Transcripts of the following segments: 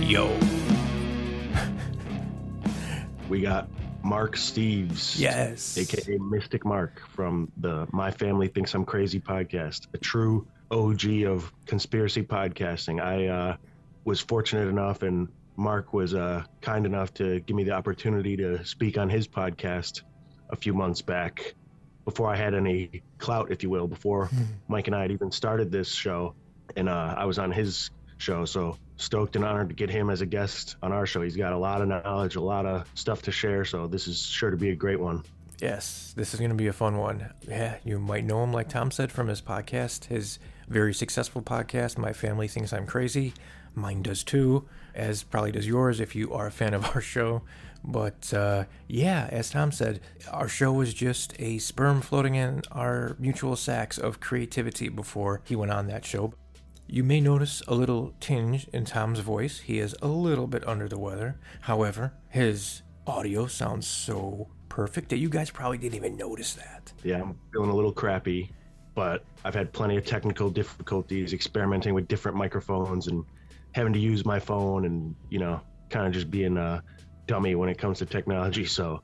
Yo. We got Mark Steeves. Yes. AKA Mystic Mark from the My Family Thinks I'm Crazy podcast, a true OG of conspiracy podcasting. I was fortunate enough, and Mark was kind enough to give me the opportunity to speak on his podcast a few months back, before I had any clout, if you will, before Mike and I had even started this show. And I was on his show, so stoked and honored to get him as a guest on our show. He's got a lot of knowledge, a lot of stuff to share, so this is sure to be a great one. Yes, this is going to be a fun one. Yeah, you might know him, like Tom said, from his podcast, his very successful podcast, My Family Thinks I'm Crazy. Mine does too, as probably does yours if you are a fan of our show. But yeah, as Tom said, our show was just a sperm floating in our mutual sacs of creativity before he went on that show. You may notice a little tinge in Tom's voice. He is a little bit under the weather. However, his audio sounds so perfect that you guys probably didn't even notice that. Yeah, I'm feeling a little crappy, but I've had plenty of technical difficulties experimenting with different microphones and having to use my phone and, you know, kind of just being a dummy when it comes to technology. So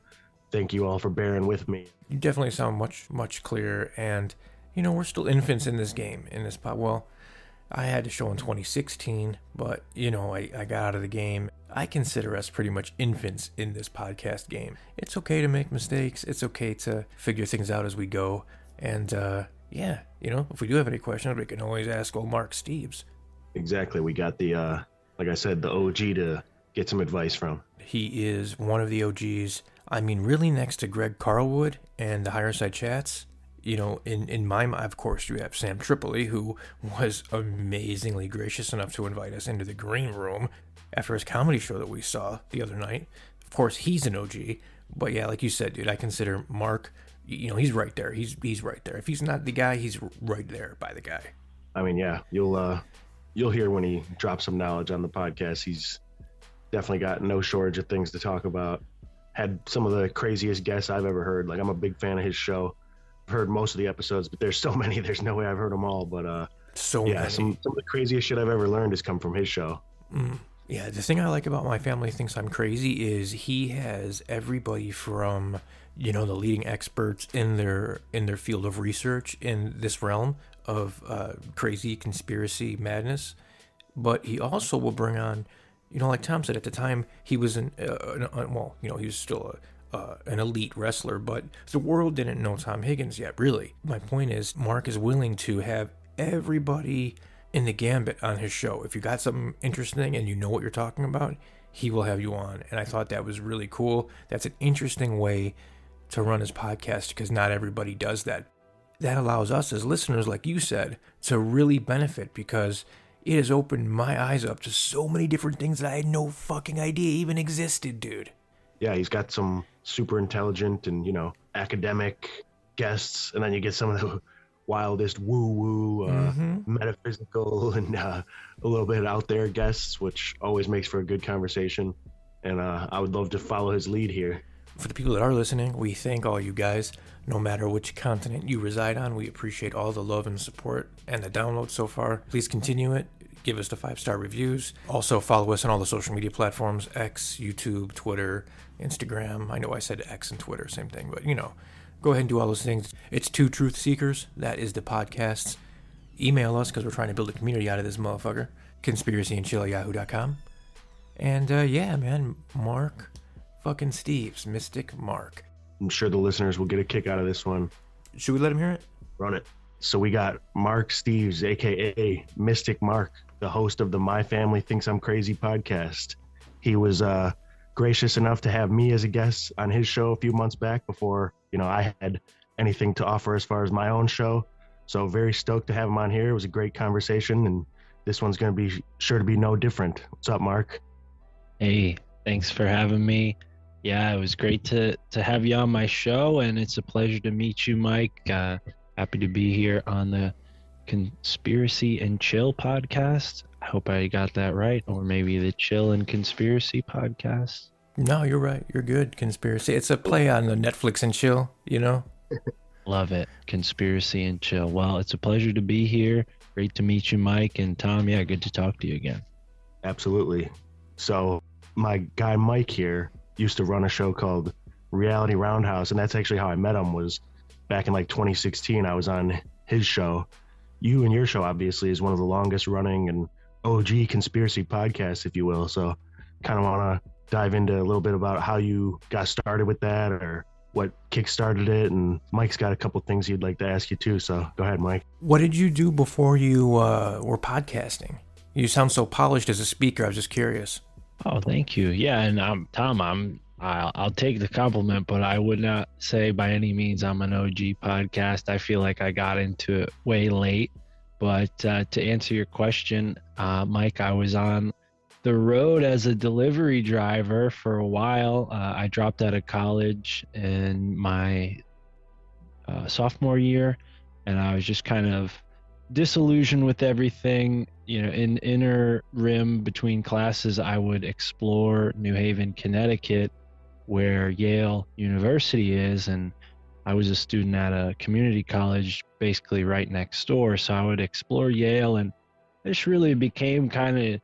thank you all for bearing with me. You definitely sound much clearer, and, you know, we're still infants in this game, in this pod. Well, I had the show in 2016, but, you know, I got out of the game. I consider us pretty much infants in this podcast game. It's okay to make mistakes. It's okay to figure things out as we go. And, yeah, you know, if we do have any questions, we can always ask old Mark Steeves. Exactly. We got the, like I said, the OG to get some advice from. He is one of the OGs. I mean, really next to Greg Carlwood and the Higher Side Chats. You know, in my mind, of course, you have Sam Tripoli, who was amazingly gracious enough to invite us into the green room after his comedy show that we saw the other night. Of course, he's an OG. But yeah, like you said, dude, I consider Mark, you know, he's right there. He's right there. If he's not the guy, he's right there by the guy. I mean, yeah, you'll hear when he drops some knowledge on the podcast. He's definitely got no shortage of things to talk about. Had some of the craziest guests I've ever heard. Like, I'm a big fan of his show. I've heard most of the episodes, but there's so many, there's no way I've heard them all. But yeah, many. Some of the craziest shit I've ever learned has come from his show. Yeah, the thing I like about My Family Thinks I'm Crazy is he has everybody from, you know, the leading experts in their field of research in this realm of crazy conspiracy madness, but he also will bring on, you know, like Tom said, at the time he was well, you know, he was still an elite wrestler, but the world didn't know Tom Higgins yet, really. My point is, Mark is willing to have everybody in the gambit on his show. If you got something interesting and you know what you're talking about, he will have you on. And I thought that was really cool. That's an interesting way to run his podcast, because not everybody does that. That allows us as listeners, like you said, to really benefit, because it has opened my eyes up to so many different things that I had no fucking idea even existed, dude. Yeah, he's got some super intelligent and, you know, academic guests, and then you get some of the wildest woo-woo, metaphysical and a little bit out there guests, which always makes for a good conversation. And I would love to follow his lead here. For the people that are listening, we thank all you guys. No matter which continent you reside on, we appreciate all the love and support and the downloads so far. Please continue it. Give us the 5-star reviews. Also, follow us on all the social media platforms: X, YouTube, Twitter, Instagram. I know I said X and Twitter, same thing, but, you know, go ahead and do all those things. It's Two Truth Seekers. That is the podcast. Email us, because we're trying to build a community out of this motherfucker. conspiracyandchill@yahoo.com. And, yeah, man, Mark fucking Steeves, Mystic Mark. I'm sure the listeners will get a kick out of this one. Should we let him hear it? Run it. So we got Mark Steeves, a.k.a. Mystic Mark, the host of the My Family Thinks I'm Crazy podcast. He was gracious enough to have me as a guest on his show a few months back before, you know, I had anything to offer as far as my own show. So very stoked to have him on here. It was a great conversation, and this one's going to be sure to be no different. What's up, Mark? Hey, thanks for having me. Yeah, it was great to have you on my show, and it's a pleasure to meet you, Mike. Happy to be here on the Conspiracy and Chill podcast. I hope I got that right, or maybe the Chill and Conspiracy podcast. No, you're right. You're good. Conspiracy. It's a play on the Netflix and Chill, you know? Love it. Conspiracy and Chill. Well, it's a pleasure to be here. Great to meet you, Mike. And Tom, yeah, good to talk to you again. Absolutely. So my guy Mike here used to run a show called Reality Roundhouse, and that's actually how I met him. Was back in like 2016. I was on his show. You and your show obviously is one of the longest running and OG conspiracy podcasts, if you will. So kind of want to dive into a little bit about how you got started with that, or what kickstarted it. And Mike's got a couple things he'd like to ask you too. So go ahead, Mike. What did you do before you were podcasting? You sound so polished as a speaker. I was just curious. Oh, thank you. Yeah, and Tom, I'll take the compliment, but I would not say by any means I'm an OG podcast. I feel like I got into it way late. But to answer your question, Mike, I was on the road as a delivery driver for a while. I dropped out of college in my sophomore year, and I was just kind of disillusioned with everything. You know, in inner rim between classes, I would explore New Haven, Connecticut, where Yale University is, and I was a student at a community college basically right next door. So I would explore Yale, and this really became kind of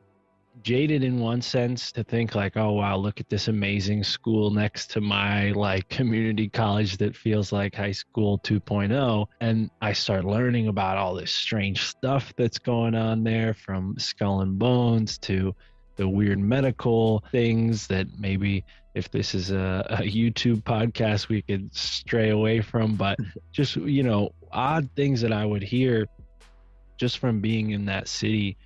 jaded in one sense to think like, oh wow, look at this amazing school next to my like community college that feels like high school 2.0. And I start learning about all this strange stuff that's going on there, from skull and bones to the weird medical things that maybe if this is a YouTube podcast we could stray away from, but just, you know, odd things that I would hear just from being in that city.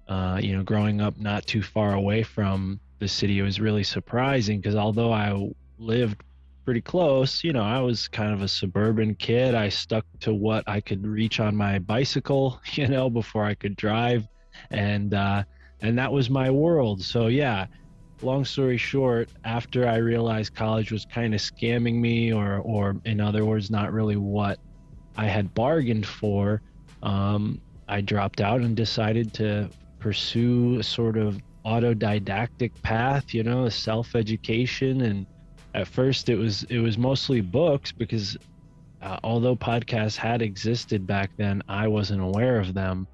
You know, growing up not too far away from the city, it was really surprising because although I lived pretty close, you know, I was kind of a suburban kid. I stuck to what I could reach on my bicycle, you know, before I could drive. And that was my world. So yeah, long story short, after I realized college was kind of scamming me, or in other words, not really what I had bargained for, I dropped out and decided to pursue a sort of autodidactic path, you know, self-education. And at first it was mostly books because although podcasts had existed back then, I wasn't aware of them,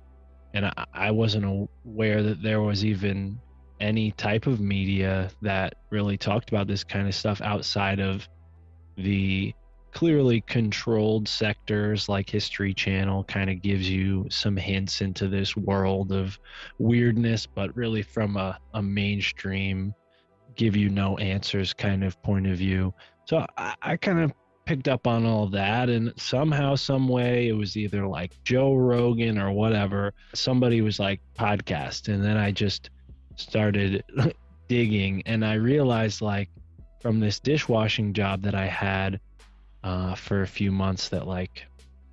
and I wasn't aware that there was even any type of media that really talked about this kind of stuff outside of the clearly controlled sectors like History Channel kind of gives you some hints into this world of weirdness, but really from a mainstream give you no answers kind of point of view. So I kind of picked up on all of that, and somehow, some way, it was either like Joe Rogan or whatever. Somebody was like podcast, and then I just started digging, and I realized like from this dishwashing job that I had for a few months that like,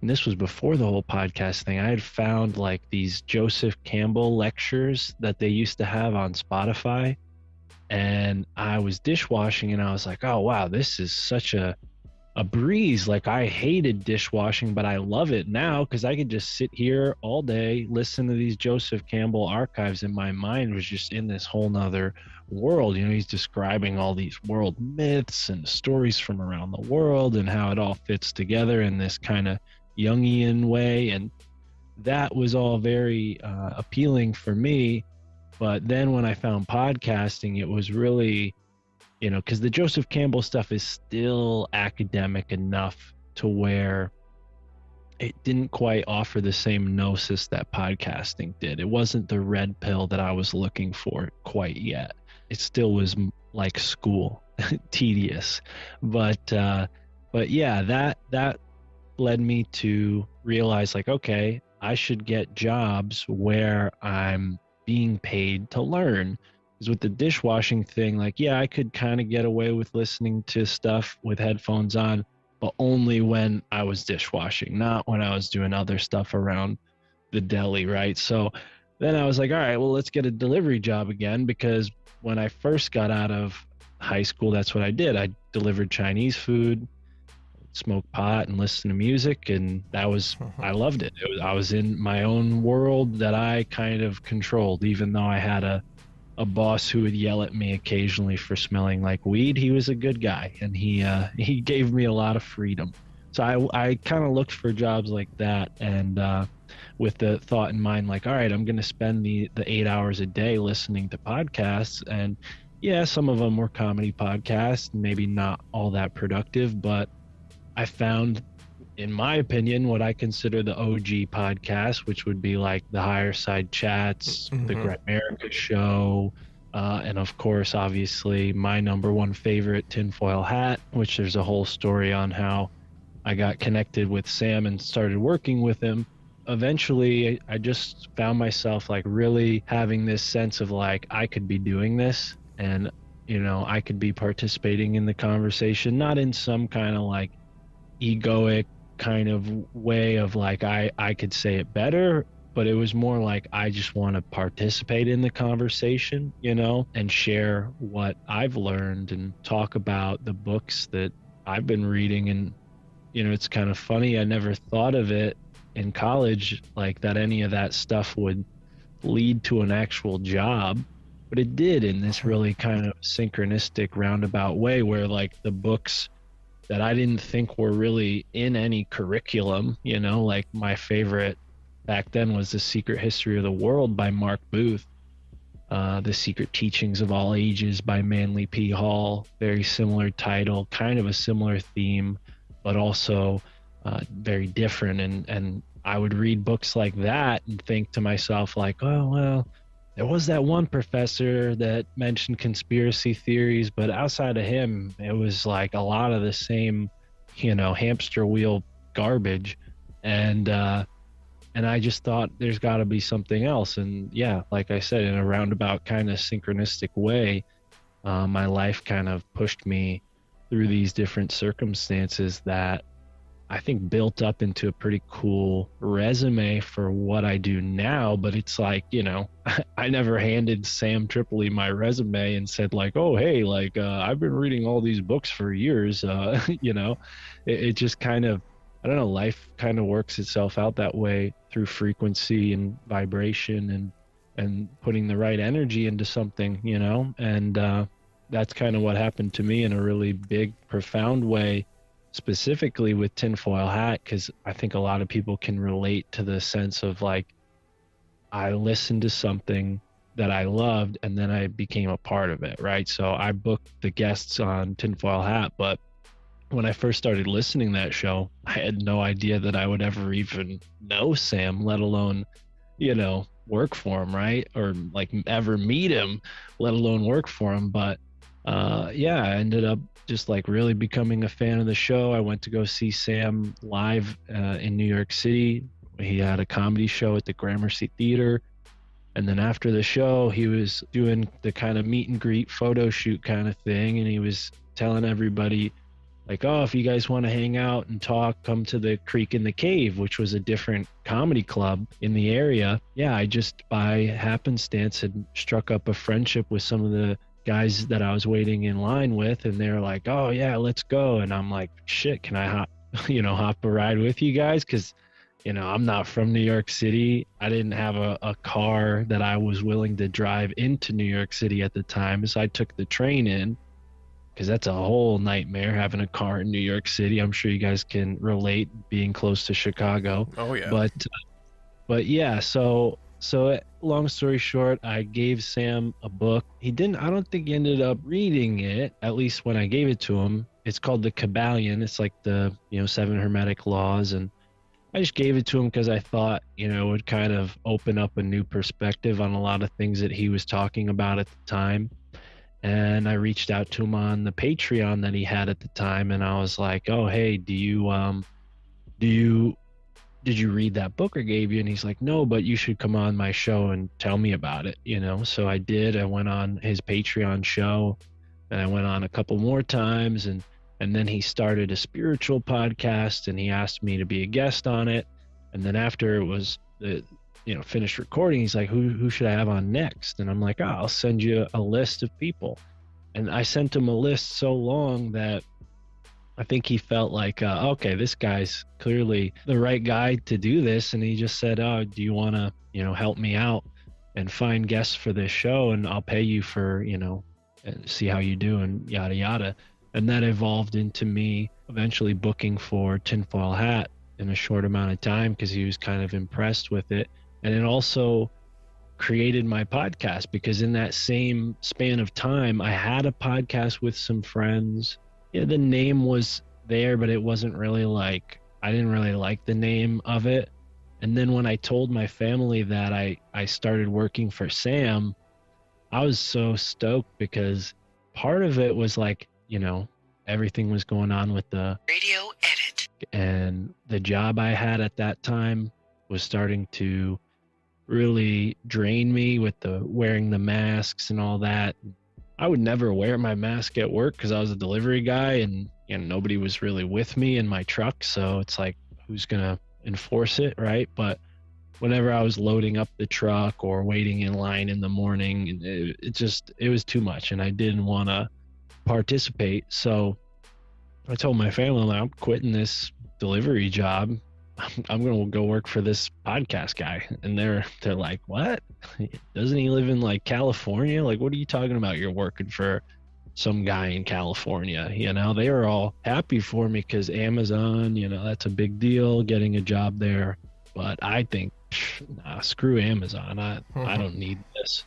and this was before the whole podcast thing, I had found like these Joseph Campbell lectures that they used to have on Spotify, and I was dishwashing and I was like, oh wow, this is such a breeze. Like I hated dishwashing, but I love it now because I could just sit here all day, listen to these Joseph Campbell archives, and my mind was just in this whole nother world. You know, he's describing all these world myths and stories from around the world and how it all fits together in this kind of Jungian way, and that was all very appealing for me. But then when I found podcasting, it was really, you know, because the Joseph Campbell stuff is still academic enough to where it didn't quite offer the same gnosis that podcasting did. It wasn't the red pill that I was looking for quite yet. It still was like school, tedious. But yeah, that led me to realize like, okay, I should get jobs where I'm being paid to learn. Because with the dishwashing thing, like, yeah, I could kind of get away with listening to stuff with headphones on, but only when I was dishwashing, not when I was doing other stuff around the deli, right? So then I was like, all right, well, let's get a delivery job again, because when I first got out of high school, that's what I did. I delivered Chinese food, smoked pot, and listened to music, and that was, I loved it. I was in my own world that I kind of controlled, even though I had a boss who would yell at me occasionally for smelling like weed. He was a good guy, and he gave me a lot of freedom. So I kind of looked for jobs like that, and with the thought in mind, like, all right, I'm going to spend the 8 hours a day listening to podcasts. And yeah, some of them were comedy podcasts, maybe not all that productive, but I found, in my opinion, what I consider the OG podcast, which would be like the Higher Side Chats, the Great America Show, and of course, obviously, my number one favorite, Tinfoil Hat, which there's a whole story on how I got connected with Sam and started working with him. Eventually, I just found myself like really having this sense of like, I could be doing this, and, you know, I could be participating in the conversation, not in some kind of like egoic kind of way of like, I could say it better, but it was more like, I just want to participate in the conversation, you know, and share what I've learned and talk about the books that I've been reading. And, you know, it's kind of funny, I never thought of it in college like that any of that stuff would lead to an actual job, but it did in this really kind of synchronistic roundabout way, where like the books that I didn't think were really in any curriculum, you know, like my favorite back then was The Secret History of the World by Mark Booth, The Secret Teachings of All Ages by Manly P. Hall, very similar title, kind of a similar theme, but also very different. And I would read books like that and think to myself like, oh, well, there was that one professor that mentioned conspiracy theories, but outside of him, it was like a lot of the same, you know, hamster wheel garbage. And I just thought there's got to be something else. And yeah, like I said, in a roundabout kind of synchronistic way, my life kind of pushed me through these different circumstances that I think built up into a pretty cool resume for what I do now. But it's like, you know, I never handed Sam Tripoli my resume and said like, oh, hey, like, I've been reading all these books for years. You know, it just kind of, I don't know, life kind of works itself out that way through frequency and vibration and putting the right energy into something, you know, and that's kind of what happened to me in a really big, profound way, specifically with Tinfoil Hat, because I think a lot of people can relate to the sense of like, I listened to something that I loved and then I became a part of it, right? So I booked the guests on Tinfoil Hat, but when I first started listening to that show, I had no idea that I would ever even know Sam, let alone, you know, work for him, right? Or like ever meet him, let alone work for him. But yeah, I ended up just like really becoming a fan of the show. I went to go see Sam live in New York City. He had a comedy show at the Gramercy Theater. And then after the show, he was doing the kind of meet and greet photo shoot kind of thing. And he was telling everybody like, oh, if you guys want to hang out and talk, come to the Creek in the Cave, which was a different comedy club in the area. Yeah, I just by happenstance had struck up a friendship with some of the guys that I was waiting in line with, and they're like, oh yeah, let's go. And I'm like, shit, can I hop a ride with you guys? Because, you know, I'm not from New York City. I didn't have a car that I was willing to drive into New York City at the time, so I took the train in, because that's a whole nightmare having a car in New York City. I'm sure you guys can relate, being close to Chicago. Oh yeah. But yeah, so long story short, I gave Sam a book. I don't think he ended up reading it, at least when I gave it to him. It's called The Kabbalion. It's like the, you know, 7 Hermetic Laws. And I just gave it to him because I thought, you know, it would kind of open up a new perspective on a lot of things that he was talking about at the time. And I reached out to him on the Patreon that he had at the time. And I was like, oh, hey, did you read that book I gave you? And he's like, no, but you should come on my show and tell me about it, you know? So I did. I went on his Patreon show, and I went on a couple more times, and then he started a spiritual podcast, and he asked me to be a guest on it. And then after it was finished recording, he's like, who should I have on next? And I'm like, oh, I'll send you a list of people. And I sent him a list so long that I think he felt like, okay, this guy's clearly the right guy to do this. And he just said, oh, do you want to, you know, help me out and find guests for this show? And I'll pay you for, you know, see how you do and yada, yada. And that evolved into me eventually booking for Tinfoil Hat in a short amount of time because he was kind of impressed with it. And it also created my podcast because in that same span of time, I had a podcast with some friends. Yeah, the name was there, but it wasn't really like, I didn't really like the name of it. And then when I told my family that I started working for Sam, I was so stoked because part of it was like, you know, everything was going on with the radio edit. And the job I had at that time was starting to really drain me with the wearing the masks and all that. I would never wear my mask at work because I was a delivery guy and nobody was really with me in my truck. So it's like, who's going to enforce it, right? But whenever I was loading up the truck or waiting in line in the morning, it was too much and I didn't want to participate. So I told my family, like, I'm quitting this delivery job. I'm going to go work for this podcast guy. And they're like, what? Doesn't he live in like California? Like, what are you talking about? You're working for some guy in California. They were all happy for me because Amazon, that's a big deal, getting a job there. But I think, nah, screw Amazon. I don't need this,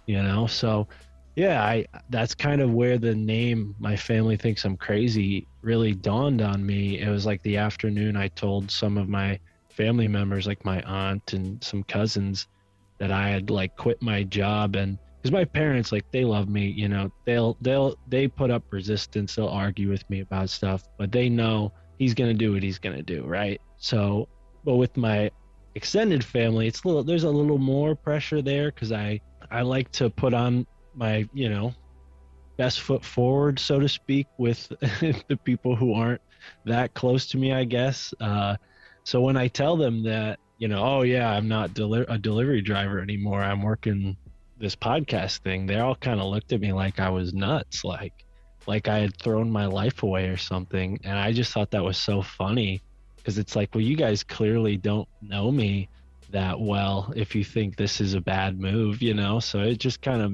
So yeah, that's kind of where the name My Family Thinks I'm Crazy really dawned on me. It was like the afternoon I told some of my family members, like my aunt and some cousins, that I had like quit my job. And because my parents, like, they love me, they put up resistance, they'll argue with me about stuff, but they know he's gonna do what he's gonna do, right? So, but with my extended family, there's a little more pressure there because I like to put on my best foot forward, so to speak, with the people who aren't that close to me, I guess. So when I tell them that, oh yeah, I'm not a delivery driver anymore, I'm working this podcast thing, they all kind of looked at me like I was nuts, like I had thrown my life away or something. And I just thought that was so funny because it's like, well, you guys clearly don't know me that well if you think this is a bad move, So it just kind of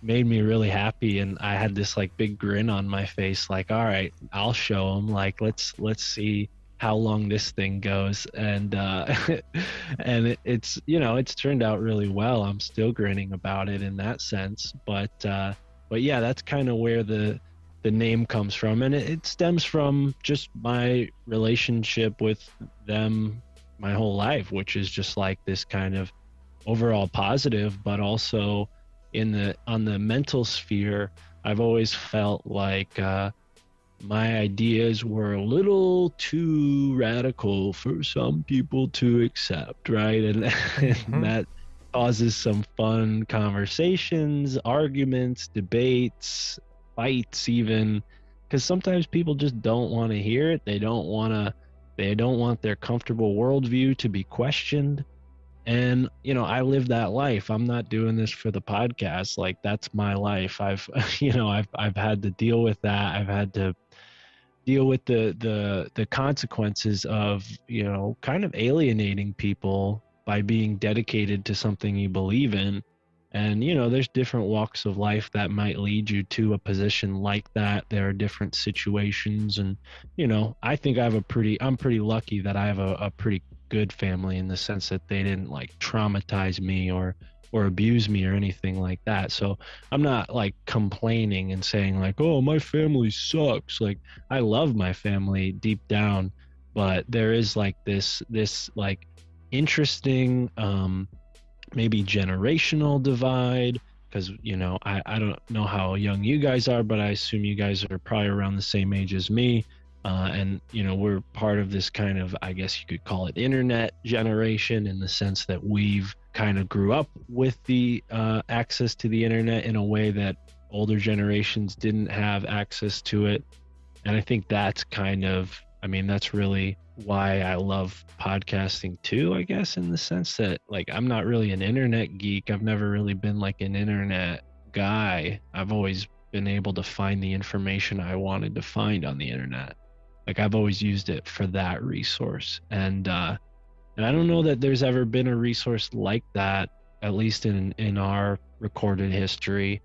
made me really happy. And I had this like big grin on my face, like, all right, I'll show them, like, let's see how long this thing goes. And and it's turned out really well. I'm still grinning about it in that sense, but yeah, that's kind of where the name comes from. And it stems from just my relationship with them my whole life, which is just like this kind of overall positive, but also on the mental sphere, I've always felt like my ideas were a little too radical for some people to accept, right? And, and that causes some fun conversations, arguments, debates, fights even, because sometimes people just don't want to hear it. They don't want their comfortable worldview to be questioned. And, I live that life. I'm not doing this for the podcast. Like, that's my life. I've had to deal with that. I've had to deal with the consequences of, kind of alienating people by being dedicated to something you believe in. And, there's different walks of life that might lead you to a position like that. There are different situations. And, I think I'm pretty lucky that I have a pretty good family in the sense that they didn't like traumatize me or abuse me or anything like that. So I'm not like complaining and saying like, oh, my family sucks. Like, I love my family deep down, but there is like this like interesting, maybe generational divide, because I don't know how young you guys are, but I assume you guys are probably around the same age as me. And we're part of this kind of, I guess you could call it, internet generation, in the sense that we've kind of grew up with the access to the internet in a way that older generations didn't have access to it. And I think that's that's really why I love podcasting too, I guess, in the sense that, like, I'm not really an internet geek. I've never really been like an internet guy. I've always been able to find the information I wanted to find on the internet. Like, I've always used it for that resource. And I don't know that there's ever been a resource like that, at least in our recorded history.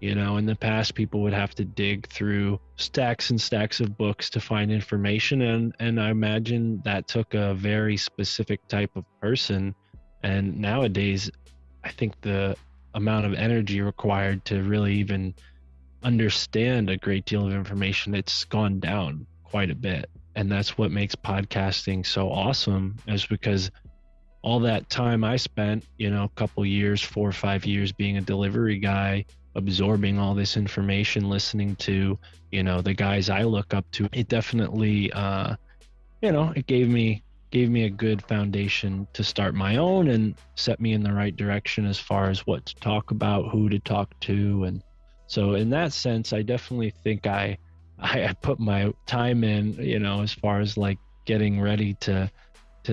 You know, in the past, people would have to dig through stacks and stacks of books to find information. And I imagine that took a very specific type of person. And nowadays, I think the amount of energy required to really even understand a great deal of information, it's gone down quite a bit. And that's what makes podcasting so awesome, is because all that time I spent, you know, a couple years, 4 or 5 years being a delivery guy, absorbing all this information, listening to, you know, the guys I look up to, it definitely, you know, it gave me a good foundation to start my own and set me in the right direction as far as what to talk about, who to talk to. And so in that sense, I definitely think I put my time in, you know, as far as like getting ready to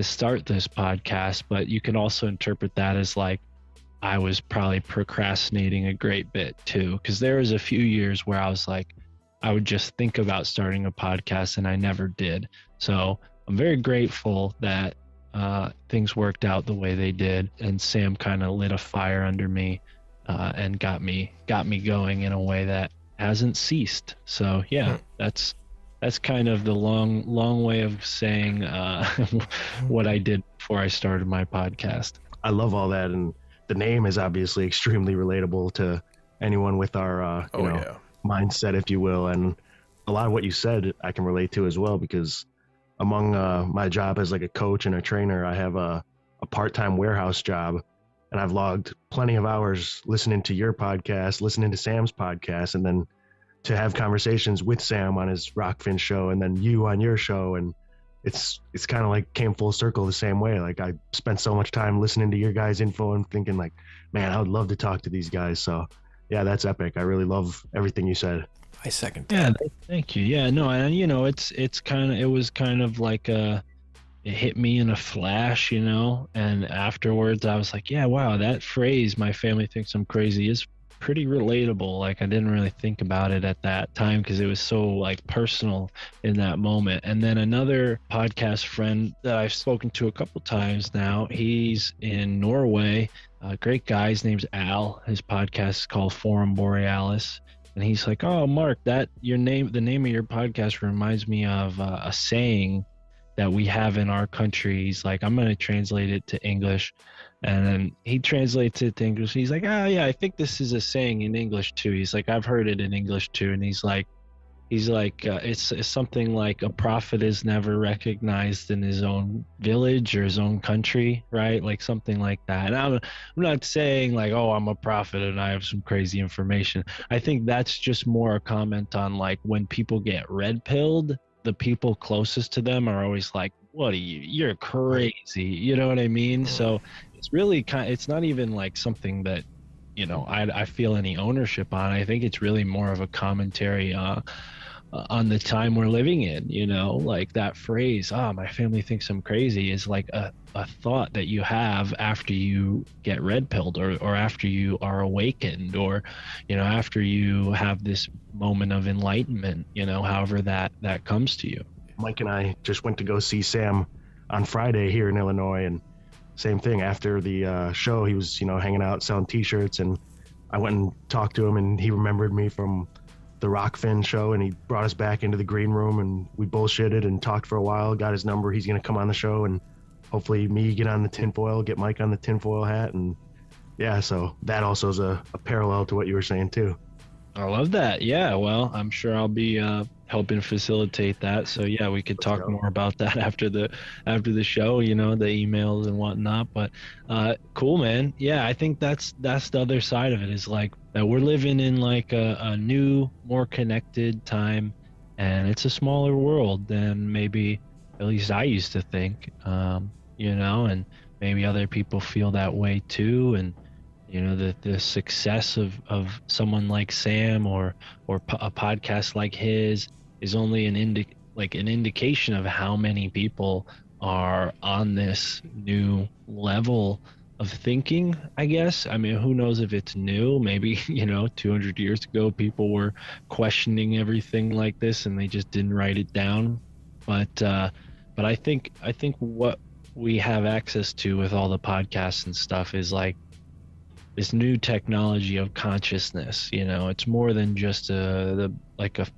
start this podcast. But you can also interpret that as like I was probably procrastinating a great bit too, because there was a few years where I was like, I would just think about starting a podcast and I never did. So I'm very grateful that things worked out the way they did, and Sam kind of lit a fire under me and got me going in a way that hasn't ceased. So yeah, that's kind of the long way of saying what I did before I started my podcast. I love all that, and the name is obviously extremely relatable to anyone with our mindset, if you will. And a lot of what you said I can relate to as well, because among my job as like a coach and a trainer, I have a part-time warehouse job, and I've logged plenty of hours listening to your podcast, listening to Sam's podcast, and then to have conversations with Sam on his Rockfin show, and then you on your show. And it's kind of like came full circle the same way. Like I spent so much time listening to your guys' info and thinking like, man, I would love to talk to these guys. So yeah, that's epic. I really love everything you said. I second that. Yeah, thank you. Yeah, no, and you know, it was kind of like it hit me in a flash, you know, and afterwards I was like, yeah, wow, that phrase, my family thinks I'm crazy, is pretty relatable. Like I didn't really think about it at that time because it was so like personal in that moment. And then another podcast friend that I've spoken to a couple times now, he's in Norway, a great guy, his name's Al. His podcast is called Forum Borealis. And he's like, oh, Mark, the name of your podcast reminds me of a saying that we have in our country. He's like, I'm going to translate it to English. And then he translates it to English. He's like, oh, yeah, I think this is a saying in English too. He's like, I've heard it in English too. And he's like, it's something like a prophet is never recognized in his own village or his own country, right? Like something like that. And I'm not saying like, oh, I'm a prophet and I have some crazy information. I think that's just more a comment on like when people get red pilled, the people closest to them are always like, what are you're crazy. You know what I mean? So it's really it's not even like something that, you know, I feel any ownership on. I think it's really more of a commentary on the time we're living in, you know, like that phrase, my family thinks I'm crazy, is like a thought that you have after you get red pilled or after you are awakened, or, you know, after you have this moment of enlightenment, you know, however that comes to you. Mike and I just went to go see Sam on Friday here in Illinois, and same thing. After the show, he was, you know, hanging out selling t-shirts, and I went and talked to him, and he remembered me from the Rockfin show, and he brought us back into the green room, and we bullshitted and talked for a while, got his number. He's going to come on the show, and hopefully me get on the tinfoil, get Mike on the tinfoil hat. And yeah, so that also is a parallel to what you were saying too. I love that. Yeah, well, I'm sure I'll be helping facilitate that. So yeah, we could talk more about that after the show, you know, the emails and whatnot. But cool, man. Yeah, I think that's the other side of it, is like that we're living in like a new, more connected time, and it's a smaller world than maybe at least I used to think, you know, and maybe other people feel that way too. And you know, the success of someone like Sam or a podcast like his is only an indication of how many people are on this new level of thinking, I guess. I mean, who knows if it's new? Maybe, you know, 200 years ago, people were questioning everything like this and they just didn't write it down. But I think what we have access to with all the podcasts and stuff is like this new technology of consciousness. You know, it's more than just the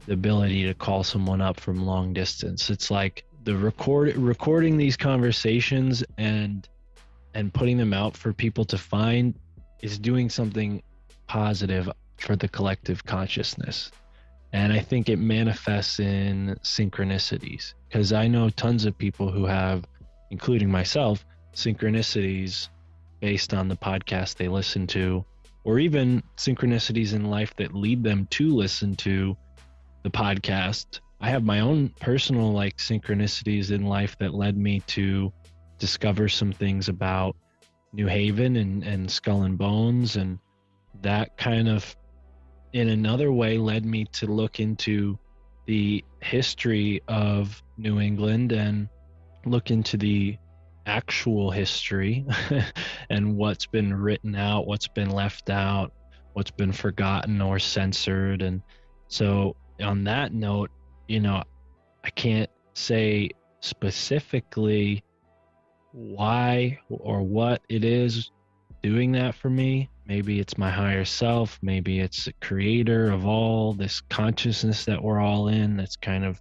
ability to call someone up from long distance. It's like the recording these conversations and putting them out for people to find is doing something positive for the collective consciousness. And I think it manifests in synchronicities, because I know tons of people who have, including myself, synchronicities based on the podcast they listen to, or even synchronicities in life that lead them to listen to the podcast. I have my own personal like synchronicities in life that led me to discover some things about New Haven and Skull and Bones, and that kind of in another way led me to look into the history of New England and look into the actual history and what's been written out, what's been left out, what's been forgotten or censored. And so on that note, you know, I can't say specifically why or what it is doing that for me. Maybe it's my higher self, maybe it's the creator of all this consciousness that we're all in, that's kind of,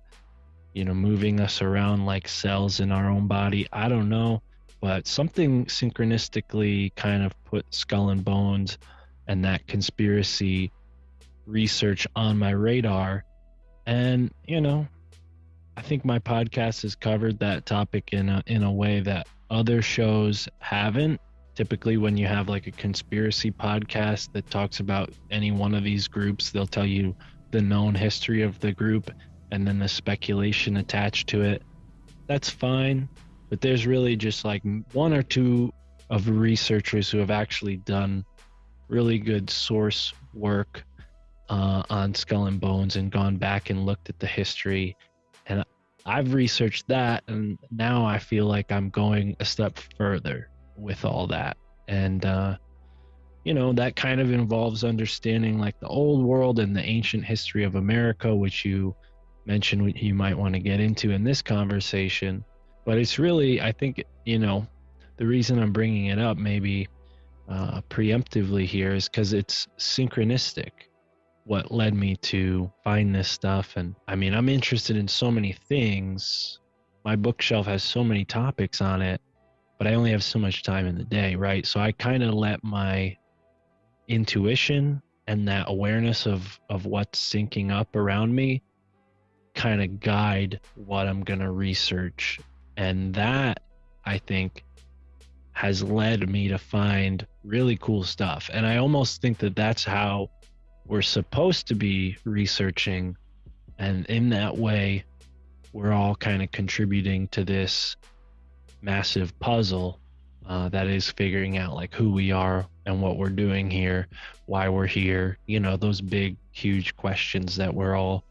you know, moving us around like cells in our own body. I don't know, but something synchronistically kind of put Skull and Bones and that conspiracy research on my radar. And, you know, I think my podcast has covered that topic in a way that other shows haven't. Typically, when you have like a conspiracy podcast that talks about any one of these groups, they'll tell you the known history of the group and then the speculation attached to it. That's fine, but there's really just like one or two of researchers who have actually done really good source work on Skull and Bones and gone back and looked at the history. And I've researched that, and now I feel like I'm going a step further with all that. And you know, that kind of involves understanding like the old world and the ancient history of America, which you mentioned you might want to get into in this conversation. But it's really, I think, you know, the reason I'm bringing it up maybe preemptively here is because it's synchronistic what led me to find this stuff. And I mean, I'm interested in so many things. My bookshelf has so many topics on it, but I only have so much time in the day, right? So I kind of let my intuition and that awareness of what's syncing up around me kind of guide what I'm going to research. And that, I think, has led me to find really cool stuff. And I almost think that that's how we're supposed to be researching. And in that way, we're all kind of contributing to this massive puzzle that is figuring out like who we are and what we're doing here, why we're here, you know, those big, huge questions that we're all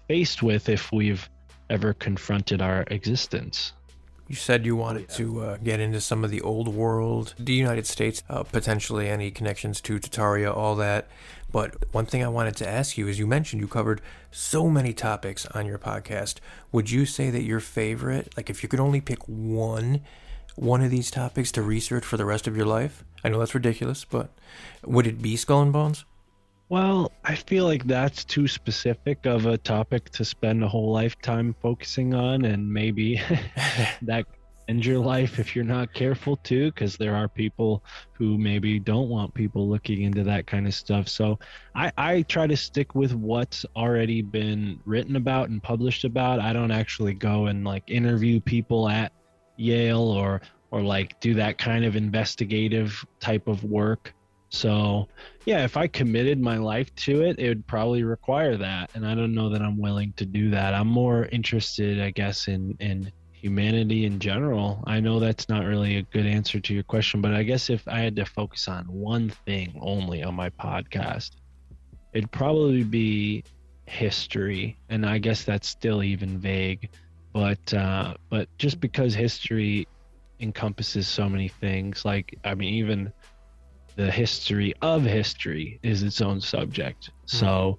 faced with if we've ever confronted our existence. You said you wanted to get into some of the old world, the United States, potentially any connections to Tartaria, all that. But one thing I wanted to ask you is, you mentioned you covered so many topics on your podcast. Would you say that your favorite, like if you could only pick one of these topics to research for the rest of your life? I know that's ridiculous, but would it be Skull and Bones? Well, I feel like that's too specific of a topic to spend a whole lifetime focusing on, and maybe that ends your life if you're not careful too, because there are people who maybe don't want people looking into that kind of stuff. So I try to stick with what's already been written about and published about. I don't actually go and like interview people at Yale or like do that kind of investigative type of work. So yeah, if I committed my life to it, it would probably require that. And I don't know that I'm willing to do that. I'm more interested, I guess, in humanity in general. I know that's not really a good answer to your question, but I guess if I had to focus on one thing only on my podcast, it'd probably be history. And I guess that's still even vague, but just because history encompasses so many things, like, I mean, even the history of history is its own subject. So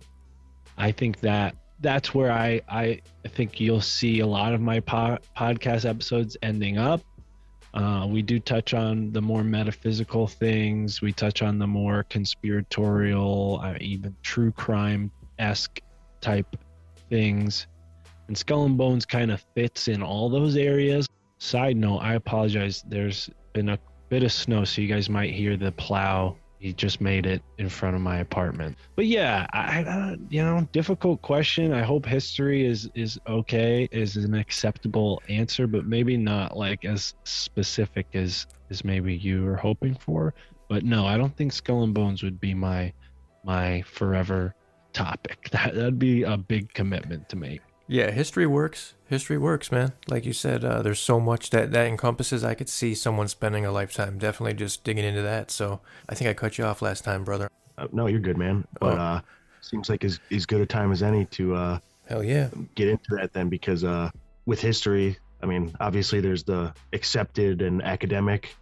I think that's where I think you'll see a lot of my podcast episodes ending up. We do touch on the more metaphysical things. We touch on the more conspiratorial, even true crime-esque type things. And Skull and Bones kind of fits in all those areas. Side note, I apologize. There's been a bit of snow, so you guys might hear the plow. He just made it in front of my apartment. But yeah, I difficult question. I hope history is okay, is an acceptable answer, but maybe not like as specific as maybe you were hoping for. But no, I don't think Skull and Bones would be my forever topic. That'd be a big commitment to make. Yeah, history works. History works, man. Like you said, there's so much that encompasses. I could see someone spending a lifetime definitely just digging into that. So I think I cut you off last time, brother. No, you're good, man. But seems like as good a time as any to hell yeah, get into that then, because with history, I mean, obviously there's the accepted and academic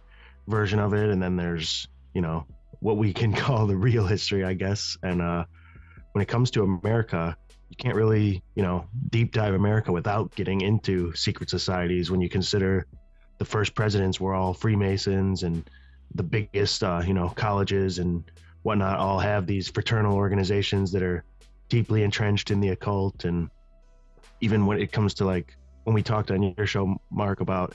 version of it, and then there's, you know, what we can call the real history, I guess. And when it comes to America, you can't really, you know, deep dive America without getting into secret societies. When you consider the first presidents were all Freemasons, and the biggest, colleges and whatnot all have these fraternal organizations that are deeply entrenched in the occult. And even when it comes to, like, when we talked on your show, Mark, about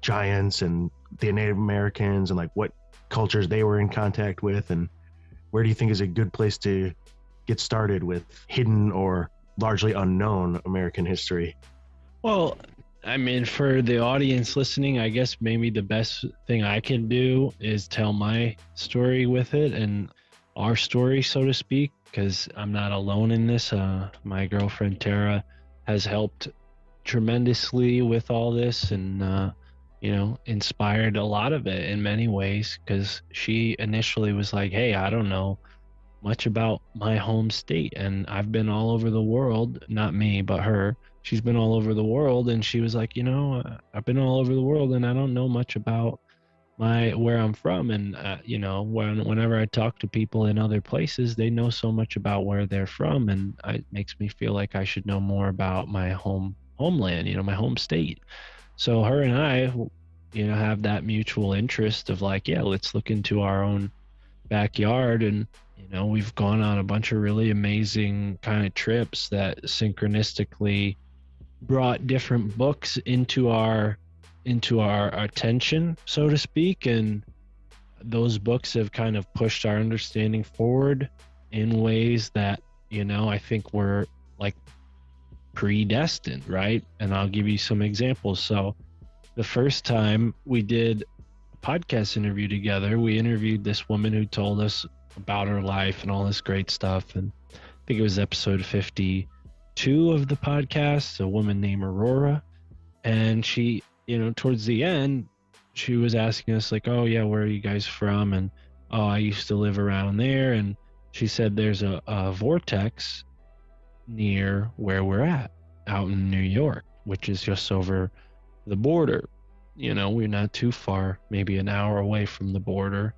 giants and the Native Americans and like what cultures they were in contact with, and where do you think is a good place to get started with hidden or largely unknown American history? Well, I mean, for the audience listening, I guess maybe the best thing I can do is tell my story with it, and our story, so to speak, because I'm not alone in this. My girlfriend Tara has helped tremendously with all this, and inspired a lot of it in many ways, because she initially was like, hey, I don't know much about my home state, and I've been all over the world. Not me, but her. She's been all over the world, and she was like, I've been all over the world and I don't know much about where I'm from. And whenever I talk to people in other places, they know so much about where they're from, and it makes me feel like I should know more about my homeland, my home state. So her and I, have that mutual interest of like, yeah, let's look into our own backyard. And we've gone on a bunch of really amazing kind of trips that synchronistically brought different books into our attention, so to speak, and those books have kind of pushed our understanding forward in ways that I think were like predestined, right? And I'll give you some examples. So the first time we did a podcast interview together, we interviewed this woman who told us about her life and all this great stuff, and I think it was episode 52 of the podcast, a woman named Aurora. And she, towards the end, she was asking us like, oh yeah, where are you guys from? And oh, I used to live around there. And she said there's a vortex near where we're at out in New York, which is just over the border. We're not too far, maybe an hour away from the border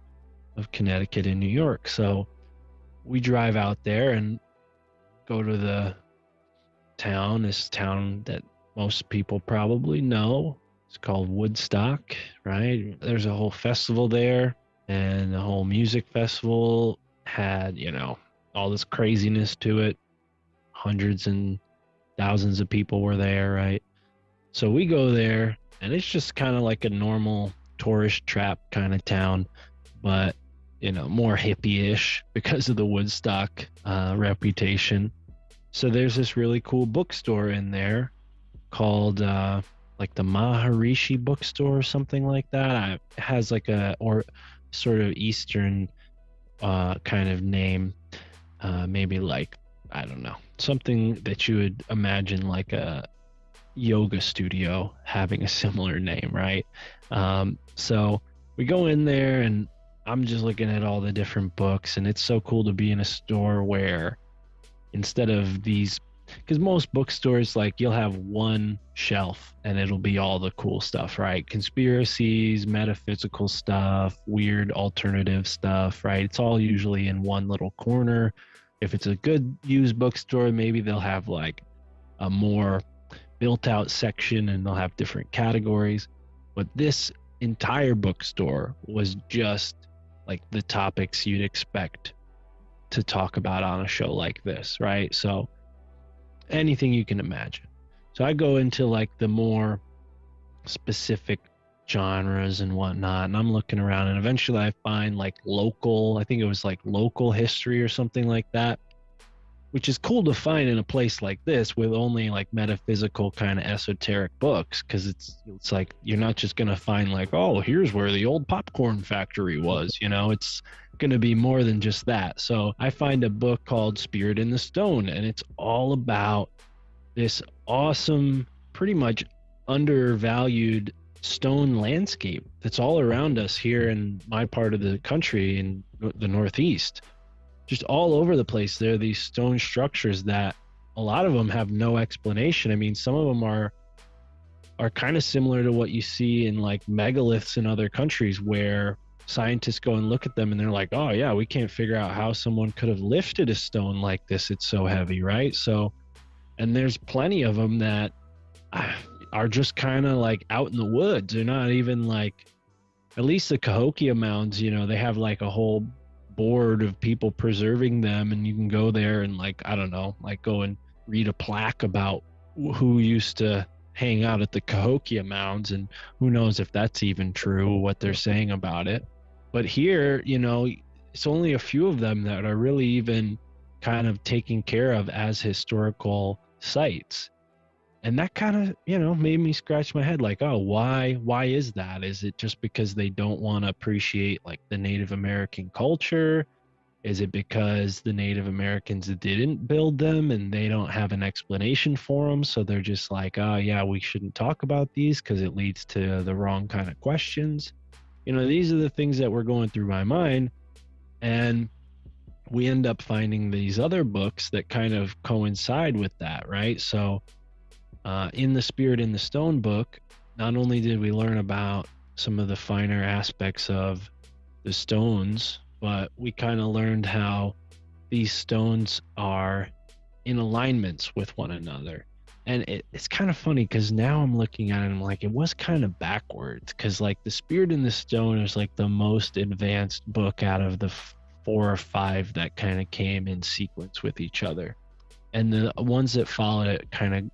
of Connecticut and New York. So we drive out there and go to this town that most people probably know. It's called Woodstock, right? There's a whole festival there, and the whole music festival had, all this craziness to it. Hundreds and thousands of people were there, right? So we go there, and it's just kind of like a normal tourist trap kind of town, but more hippie-ish because of the Woodstock reputation. So there's this really cool bookstore in there called like the Maharishi bookstore or something like that. It has like or sort of Eastern kind of name, maybe like, I don't know, something that you would imagine like a yoga studio having a similar name, right? So we go in there, and I'm just looking at all the different books, and it's so cool to be in a store where instead of these, because most bookstores, like, you'll have one shelf and it'll be all the cool stuff, right? Conspiracies, metaphysical stuff, weird alternative stuff, right? It's all usually in one little corner. If it's a good used bookstore, maybe they'll have like a more built out section and they'll have different categories. But this entire bookstore was just like the topics you'd expect to talk about on a show like this, right? So anything you can imagine. So I go into like the more specific genres and whatnot, and I'm looking around, and eventually I find like local, I think it was like local history or something like that, which is cool to find in a place like this with only like metaphysical kind of esoteric books, because it's like you're not just going to find like, oh, here's where the old popcorn factory was, you know. It's going to be more than just that. So I find a book called Spirit in the Stone, and it's all about this awesome, pretty much undervalued stone landscape that's all around us here in my part of the country, in the Northeast. Just all over the place, there are these stone structures that a lot of them have no explanation. I mean, some of them are kind of similar to what you see in like megaliths in other countries, where scientists go and look at them and they're like, oh yeah, we can't figure out how someone could have lifted a stone like this. It's so heavy, right? So, and there's plenty of them that are just kind of like out in the woods. They're not even like, at least the Cahokia mounds, you know, they have like a whole board of people preserving them, and you can go there and like, I don't know, like go and read a plaque about who used to hang out at the Cahokia mounds, and who knows if that's even true, what they're saying about it. But here, you know, it's only a few of them that are really even kind of taken care of as historical sites. And that kind of, you know, made me scratch my head like, oh, why is that? Is it just because they don't want to appreciate like the Native American culture? Is it because the Native Americans didn't build them and they don't have an explanation for them? So they're just like, oh yeah, we shouldn't talk about these because it leads to the wrong kind of questions. You know, these are the things that were going through my mind. And we end up finding these other books that kind of coincide with that, right? So in the Spirit in the Stone book, not only did we learn about some of the finer aspects of the stones, but we kind of learned how these stones are in alignments with one another. And it's kind of funny because now I'm looking at it and I'm like, it was kind of backwards, because like the Spirit in the Stone is like the most advanced book out of the 4 or 5 that kind of came in sequence with each other. And the ones that followed it kind of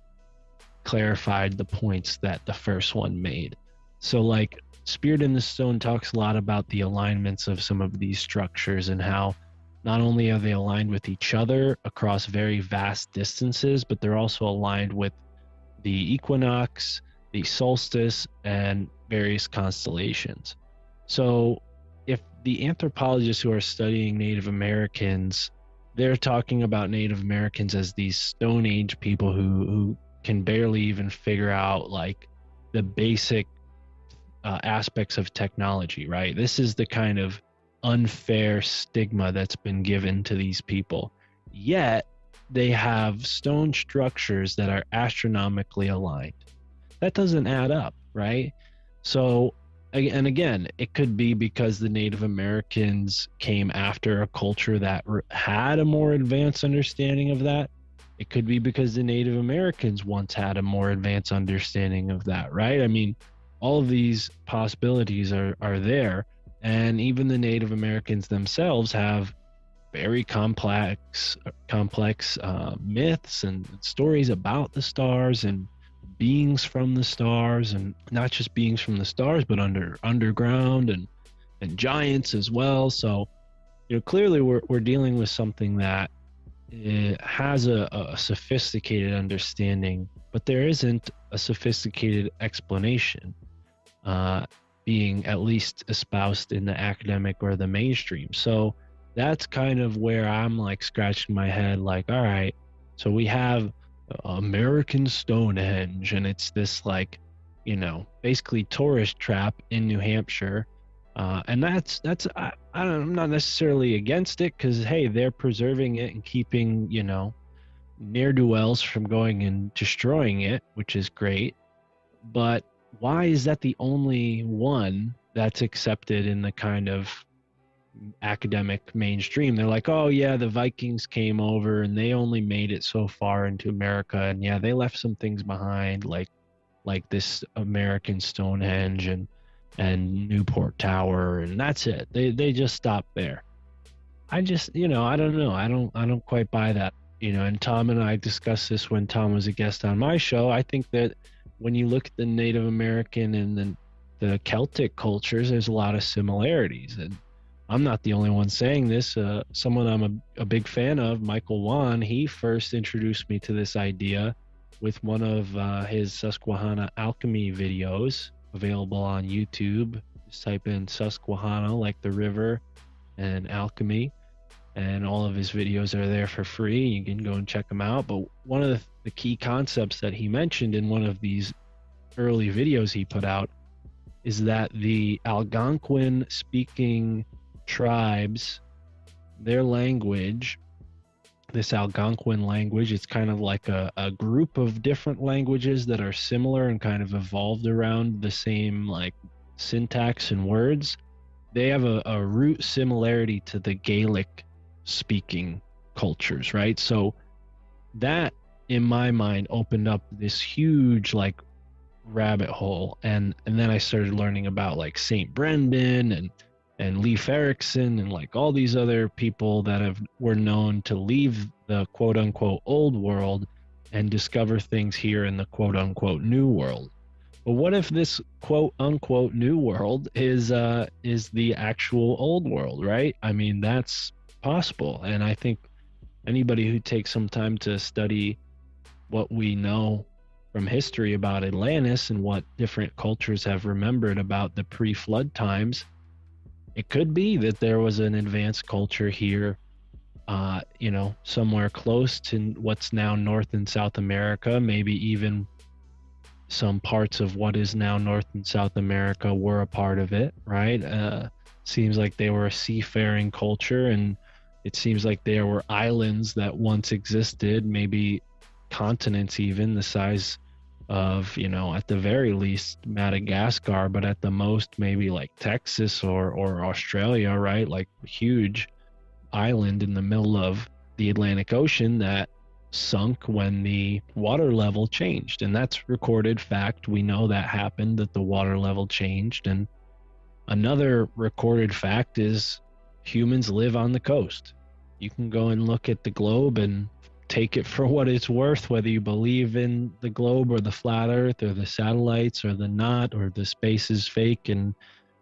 clarified the points that the first one made. So like Spirit in the Stone talks a lot about the alignments of some of these structures and how not only are they aligned with each other across very vast distances, but they're also aligned with the equinox, the solstice, and various constellations. So if the anthropologists who are studying Native Americans, they're talking about Native Americans as these Stone Age people who can barely even figure out like the basic aspects of technology, right? This is the kind of unfair stigma that's been given to these people. Yet they have stone structures that are astronomically aligned. That doesn't add up, right? So, and again, it could be because the Native Americans came after a culture that had a more advanced understanding of that. It could be because the Native Americans once had a more advanced understanding of that, right? I mean, all of these possibilities are there. And even the Native Americans themselves have very complex myths and stories about the stars and beings from the stars, and not just beings from the stars, but underground and giants as well. So, you know, clearly we're dealing with something that it has a sophisticated understanding, but there isn't a sophisticated explanation being at least espoused in the academic or the mainstream. So that's kind of where I'm like scratching my head like, all right, so we have American Stonehenge, and it's this like, you know, basically tourist trap in New Hampshire. And I'm not necessarily against it, because hey, they're preserving it and keeping, you know, ne'er-do-wells from going and destroying it, which is great. But why is that the only one that's accepted in the kind of academic mainstream? They're like, oh yeah, the Vikings came over and they only made it so far into America, and yeah, they left some things behind, like this American Stonehenge, and and Newport Tower, and that's it. They just stop there. I just, I don't know. I don't quite buy that. And Tom and I discussed this when Tom was a guest on my show. I think that when you look at the Native American and the Celtic cultures, there's a lot of similarities. And I'm not the only one saying this. Someone I'm a big fan of, Michael Wan, he first introduced me to this idea with one of his Susquehanna alchemy videos available on YouTube. Just type in Susquehanna, like the river, and alchemy, and all of his videos are there for free. You can go and check them out. But one of the key concepts that he mentioned in one of these early videos he put out is that the Algonquin speaking tribes, their language, this Algonquin language, it's kind of like a group of different languages that are similar and kind of evolved around the same like syntax and words. They have a root similarity to the Gaelic speaking cultures, right? So that, in my mind, opened up this huge like rabbit hole, and then I started learning about like Saint Brendan and Leif Erikson and like all these other people that were known to leave the quote unquote old world and discover things here in the quote unquote new world. But what if this quote unquote new world is the actual old world, right? I mean, that's possible. And I think anybody who takes some time to study what we know from history about Atlantis and what different cultures have remembered about the pre-flood times, it could be that there was an advanced culture here, somewhere close to what's now North and South America, maybe even some parts of what is now North and South America were a part of it, right? Seems like they were a seafaring culture, and it seems like there were islands that once existed, maybe continents even the size of, at the very least Madagascar, but at the most maybe like Texas or Australia, right? Like a huge island in the middle of the Atlantic Ocean that sunk when the water level changed. And that's recorded fact. We know that happened, that the water level changed. And another recorded fact is humans live on the coast. You can go and look at the globe and take it for what it's worth, whether you believe in the globe or the flat earth or the satellites or the not, or the space is fake and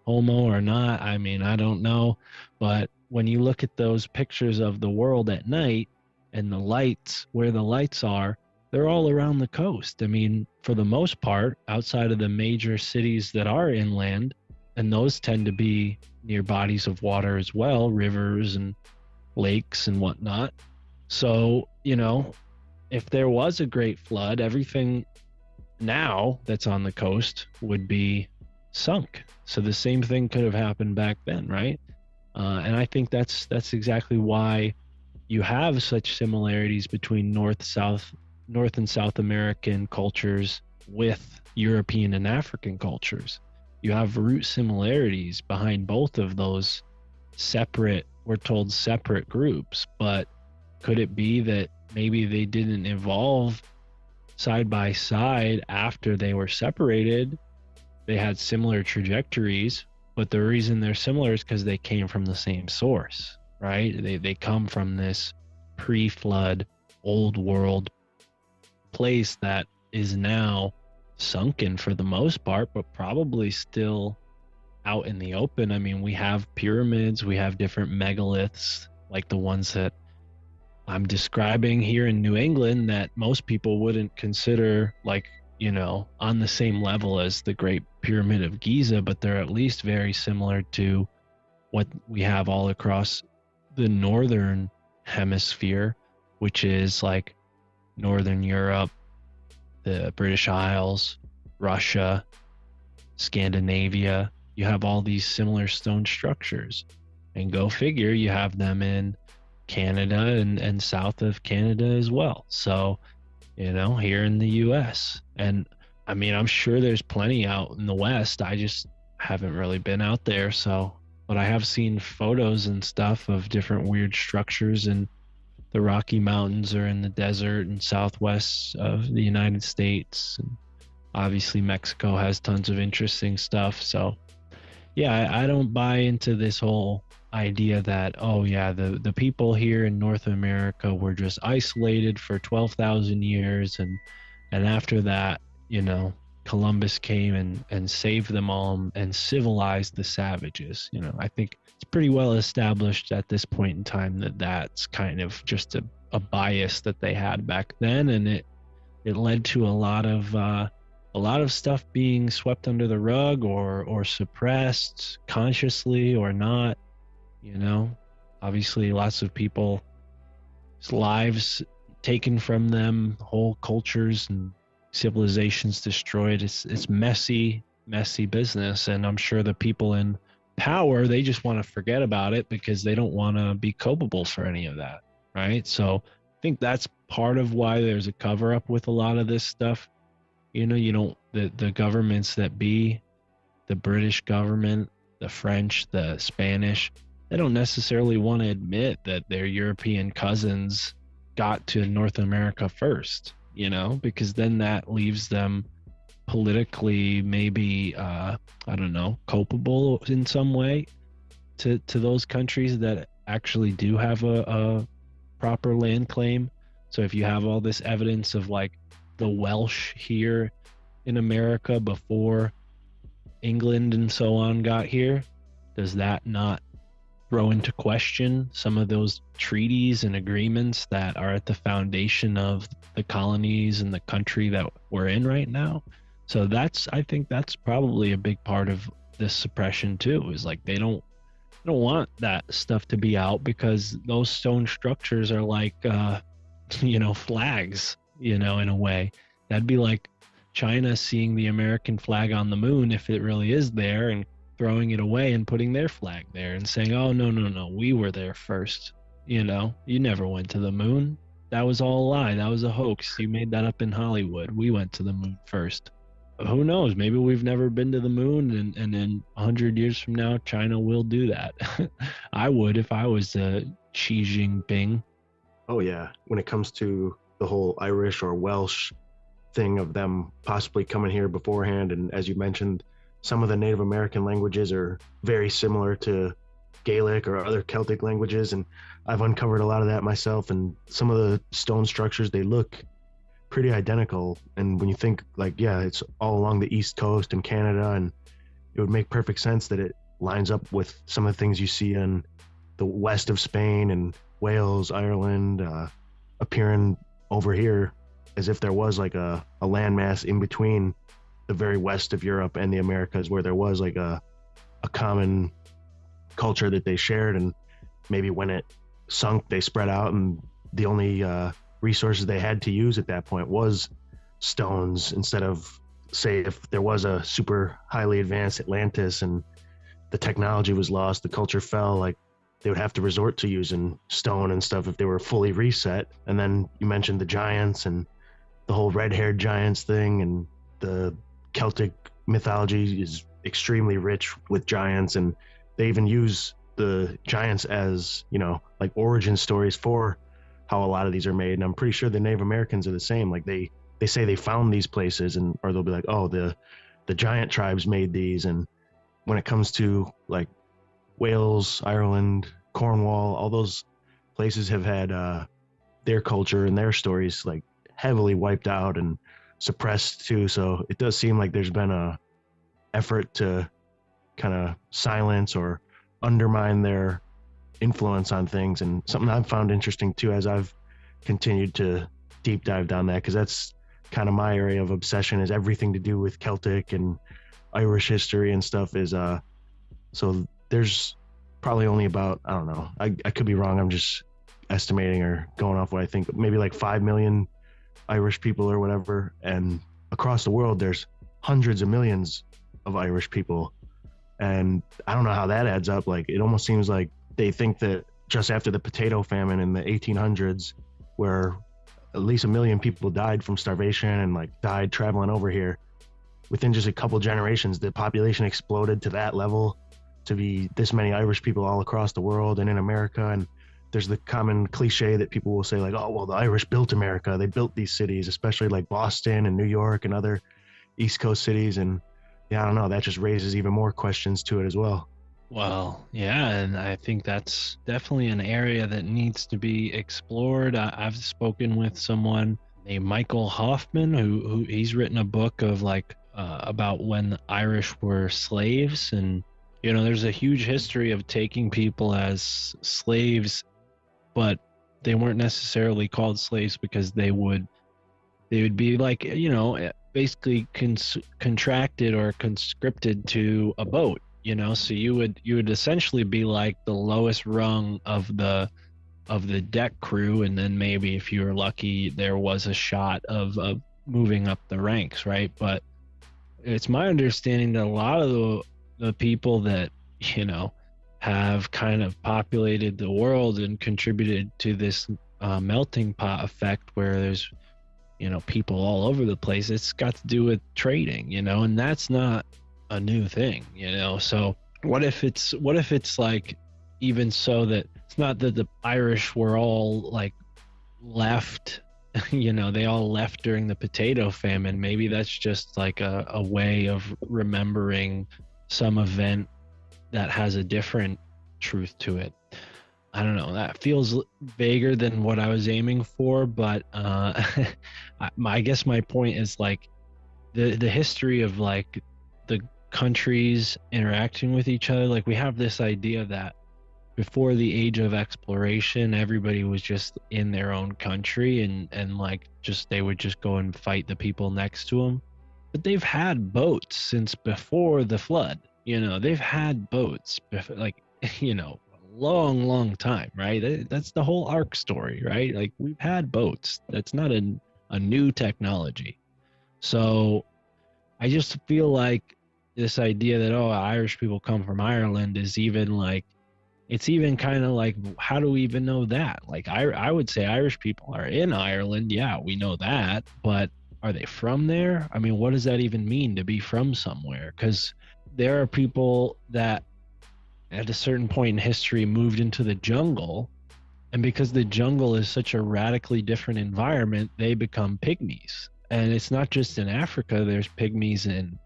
homo or not. I mean, I don't know. But when you look at those pictures of the world at night and the lights, where the lights are, they're all around the coast. I mean, for the most part, outside of the major cities that are inland, and those tend to be near bodies of water as well, rivers and lakes and whatnot. So, if there was a great flood, everything now that's on the coast would be sunk. So the same thing could have happened back then, right? And I think that's exactly why you have such similarities between North and South American cultures with European and African cultures. You have root similarities behind both of those separate groups, but could it be that maybe they didn't evolve side by side after they were separated? They had similar trajectories, but the reason they're similar is because they came from the same source, right? They come from this pre-flood old world place that is now sunken for the most part, but probably still out in the open. I mean, we have pyramids, we have different megaliths like the ones that I'm describing here in New England that most people wouldn't consider like, on the same level as the Great Pyramid of Giza, but they're at least very similar to what we have all across the northern hemisphere, which is like Northern Europe, the British Isles, Russia, Scandinavia. You have all these similar stone structures, and go figure, you have them in Canada and south of Canada as well. So, here in the US. And I mean, I'm sure there's plenty out in the West. I just haven't really been out there. So, but I have seen photos and stuff of different weird structures in the Rocky Mountains or in the desert and southwest of the United States. And obviously Mexico has tons of interesting stuff. So Yeah, I don't buy into this whole idea that, oh yeah, the people here in North America were just isolated for 12,000 years, and after that, you know, Columbus came and saved them all and civilized the savages. You know, I think it's pretty well established at this point in time that that's kind of just a bias that they had back then, and it led to a lot of stuff being swept under the rug or suppressed consciously or not. You know, obviously lots of people's lives taken from them, whole cultures and civilizations destroyed. It's messy business, and I'm sure the people in power, they just want to forget about it because they don't want to be culpable for any of that, right? So I think that's part of why there's a cover up with a lot of this stuff. You know, you don't, the governments that be, the British government, the French, the Spanish, they don't necessarily want to admit that their European cousins got to North America first, you know, because then that leaves them politically maybe, I don't know, culpable in some way to those countries that actually do have a proper land claim. So if you have all this evidence of like the Welsh here in America before England and so on got here, does that not throw into question some of those treaties and agreements that are at the foundation of the colonies and the country that we're in right now? So I think that's probably a big part of this suppression too, is like they don't want that stuff to be out because those stone structures are like you know, flags, you know, in a way. That'd be like China seeing the American flag on the moon, if it really is there, and throwing it away and putting their flag there and saying, oh, no, we were there first. You know, you never went to the moon. That was all a lie. That was a hoax. You made that up in Hollywood. We went to the moon first. Who knows? Maybe we've never been to the moon, and then 100 years from now, China will do that. I would if I was Xi Jinping. Oh, yeah. When it comes to the whole Irish or Welsh thing of them possibly coming here beforehand, and as you mentioned, some of the Native American languages are very similar to Gaelic or other Celtic languages, and I've uncovered a lot of that myself, and some of the stone structures, they look pretty identical. And when you think like, yeah, it's all along the East Coast in Canada, and it would make perfect sense that it lines up with some of the things you see in the west of Spain and Wales, Ireland, appearing over here as if there was like a landmass in between the very west of Europe and the Americas, where there was like a common culture that they shared, and maybe when it sunk, they spread out, and the only resources they had to use at that point was stones, instead of, say, if there was a super highly advanced Atlantis and the technology was lost, the culture fell, like they would have to resort to using stone and stuff if they were fully reset. And then you mentioned the giants and the whole red-haired giants thing, and the Celtic mythology is extremely rich with giants, and they even use the giants as, you know, like origin stories for how a lot of these are made. And I'm pretty sure the Native Americans are the same. Like they say they found these places, and or they'll be like, oh, the giant tribes made these. And when it comes to like Wales, Ireland, Cornwall, all those places have had their culture and their stories like heavily wiped out and suppressed too. So it does seem like there's been a effort to kind of silence or undermine their influence on things. And something I've found interesting too, as I've continued to deep dive down that, because that's kind of my area of obsession, is everything to do with Celtic and Irish history and stuff, is so there's probably only about, I don't know, I could be wrong, I'm just estimating or going off what I think, maybe like 5 million Irish people or whatever, and across the world there's hundreds of millions of Irish people. And I don't know how that adds up. Like, it almost seems like they think that just after the potato famine in the 1800s, where at least 1 million people died from starvation and like died traveling over here, within just a couple generations the population exploded to that level, to be this many Irish people all across the world and in America. And there's the common cliche that people will say like, oh, well, the Irish built America. They built these cities, especially like Boston and New York and other East Coast cities. And yeah, I don't know. That just raises even more questions to it as well. Well, yeah, and I think that's definitely an area that needs to be explored. I've spoken with someone named Michael Hoffman, who he's written a book of like about when the Irish were slaves, and there's a huge history of taking people as slaves, but they weren't necessarily called slaves because they would be like basically contracted or conscripted to a boat. So you would essentially be like the lowest rung of the deck crew, and then maybe if you were lucky there was a shot of moving up the ranks, right? But it's my understanding that a lot of the people that have kind of populated the world and contributed to this melting pot effect where there's people all over the place, it's got to do with trading, and that's not a new thing, so what if it's like, even so, that it's not that the Irish were all like left they all left during the potato famine. Maybe that's just like a way of remembering some event that has a different truth to it. I don't know, that feels vaguer than what I was aiming for, but I guess my point is like the history of like the countries interacting with each other. Like we have this idea that before the age of exploration, everybody was just in their own country and like they would just go and fight the people next to them. But they've had boats since before the flood. They've had boats like long time, right? That's the whole ark story, right? Like we've had boats. That's not a new technology. So I just feel like this idea that Irish people come from Ireland is even like, it's even kind of like, how do we even know that? Like I would say Irish people are in Ireland, yeah, we know that, but are they from there? I mean, what does that even mean to be from somewhere? Because there are people that at a certain point in history moved into the jungle, and because the jungle is such a radically different environment, they become pygmies. And it's not just in Africa. There's pygmies in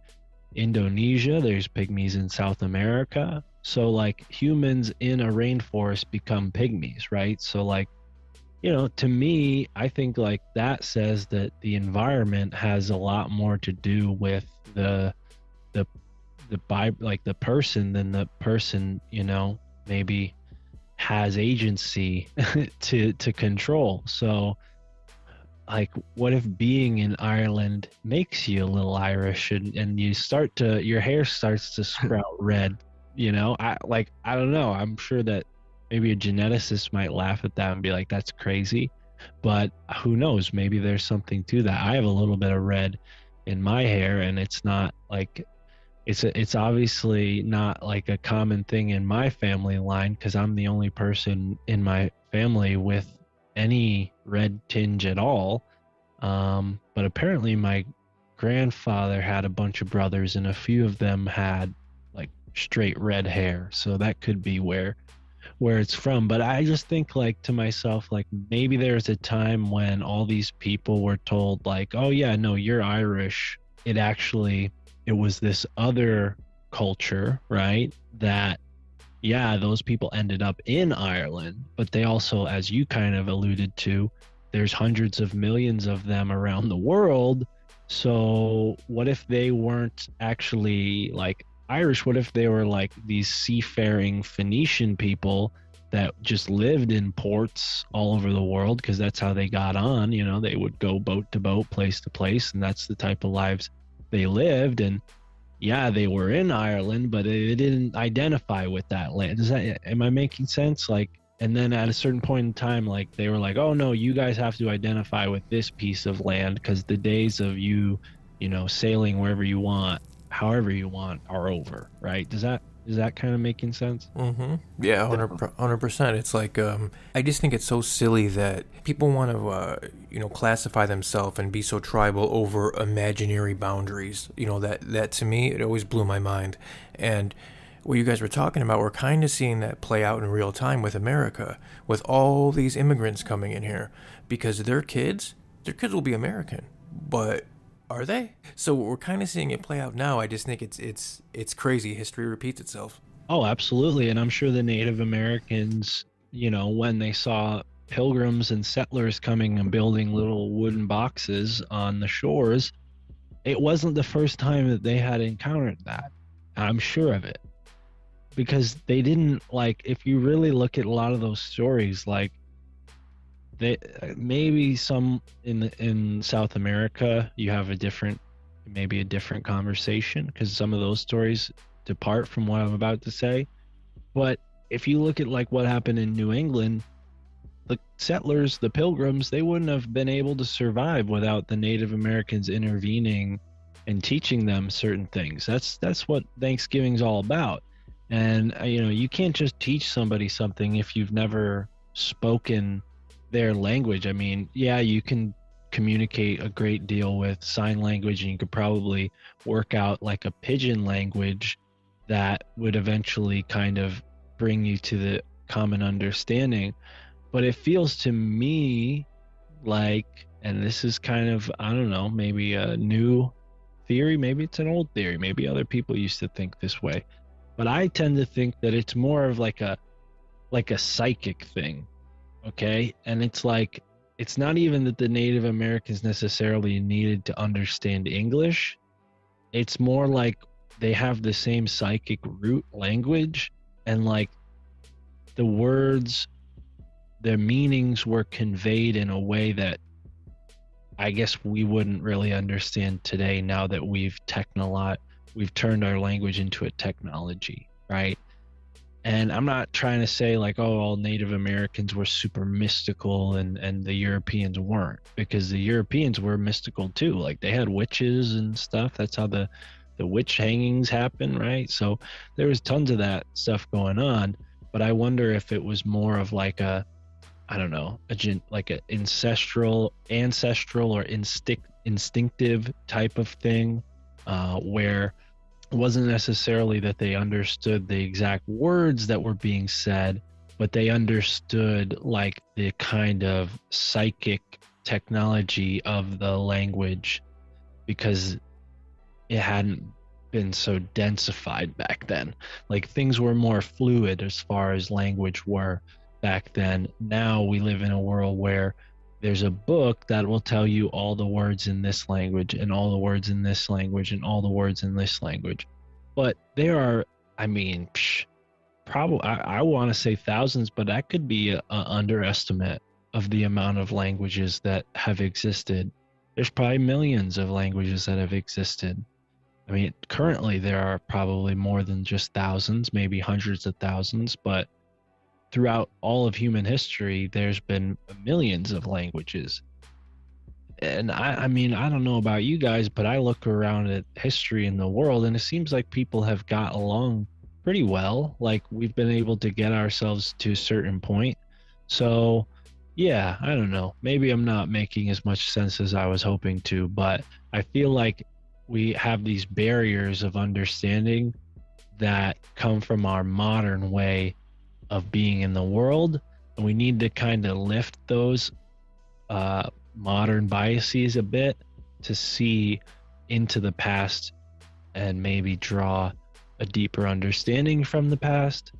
Indonesia, there's pygmies in South America. So like humans in a rainforest become pygmies, right? So like, to me, I think like that says that the environment has a lot more to do with the person than the person, maybe has agency to control. So like, what if being in Ireland makes you a little Irish and you your hair starts to sprout red? I don't know. I'm sure that maybe a geneticist might laugh at that and be like, that's crazy. But who knows? Maybe there's something to that. I have a little bit of red in my hair, and it's not like, it's obviously not like a common thing in my family line, because I'm the only person in my family with any red tinge at all. But apparently my grandfather had a bunch of brothers, and a few of them had like straight red hair. So that could be where it's from. But I just think like to myself, like maybe there's a time when all these people were told like, oh yeah, no, you're Irish. It was this other culture, right? That, yeah, those people ended up in Ireland, but they also, as you kind of alluded to, there's hundreds of millions of them around the world. So what if they weren't actually like Irish? What if they were like these seafaring Phoenician people that just lived in ports all over the world? Because that's how they got on. They would go boat to boat, place to place, and that's the type of lives they lived. And yeah, they were in Ireland, but they didn't identify with that land. Am I making sense? Like, and then at a certain point in time, like they were like, oh no, you guys have to identify with this piece of land, because the days of you sailing wherever you want, however you want, are over, right? Is that kind of making sense? Mm-hmm. Yeah, 100%. It's like, I just think it's so silly that people want to, classify themselves and be so tribal over imaginary boundaries. That to me, it always blew my mind. And what you guys were talking about, we're kind of seeing that play out in real time with America, with all these immigrants coming in here, because their kids will be American, but Are they? So we're kind of seeing it play out now. I just think it's crazy. History repeats itself. Oh, absolutely. And I'm sure the Native Americans, when they saw pilgrims and settlers coming and building little wooden boxes on the shores, it wasn't the first time that they had encountered that. I'm sure of it. Because they didn't, like, if you really look at a lot of those stories, like, they maybe some in South America, you have maybe a different conversation, because some of those stories depart from what I'm about to say. But if you look at like what happened in New England, the settlers, the pilgrims, they wouldn't have been able to survive without the Native Americans intervening and teaching them certain things. That's what Thanksgiving's all about. And you can't just teach somebody something if you've never spoken their language. I mean, yeah, you can communicate a great deal with sign language, and you could probably work out like a pidgin language that would eventually kind of bring you to the common understanding. But it feels to me like, and this is kind of, I don't know, maybe a new theory, maybe it's an old theory, maybe other people used to think this way, but I tend to think that it's more of like a psychic thing. Okay. And it's like, it's not even that the Native Americans necessarily needed to understand English. It's more like they have the same psychic root language, and like the words, their meanings were conveyed in a way that I guess we wouldn't really understand today, now that we've turned our language into a technology, right? And I'm not trying to say like, oh, all Native Americans were super mystical and the Europeans weren't, because the Europeans were mystical too. Like they had witches and stuff. That's how the witch hangings happen, right? So there was tons of that stuff going on. But I wonder if it was more of like a, I don't know, like an ancestral or instinctive type of thing, where it wasn't necessarily that they understood the exact words that were being said, but they understood like the kind of psychic technology of the language, because it hadn't been so densified back then. Like things were more fluid as far as language were back then. Now we live in a world where there's a book that will tell you all the words in this language and all the words in this language and all the words in this language. But there are, I mean, probably, I want to say thousands, but that could be an underestimate of the amount of languages that have existed. There's probably millions of languages that have existed. I mean, currently there are probably more than just thousands, maybe hundreds of thousands, but throughout all of human history, there's been millions of languages. And I mean, I don't know about you guys, but I look around at history in the world and it seems like people have got along pretty well. Like we've been able to get ourselves to a certain point. So yeah, I don't know. Maybe I'm not making as much sense as I was hoping to, but I feel like we have these barriers of understanding that come from our modern way of being in the world, and we need to kind of lift those modern biases a bit to see into the past and maybe draw a deeper understanding from the past.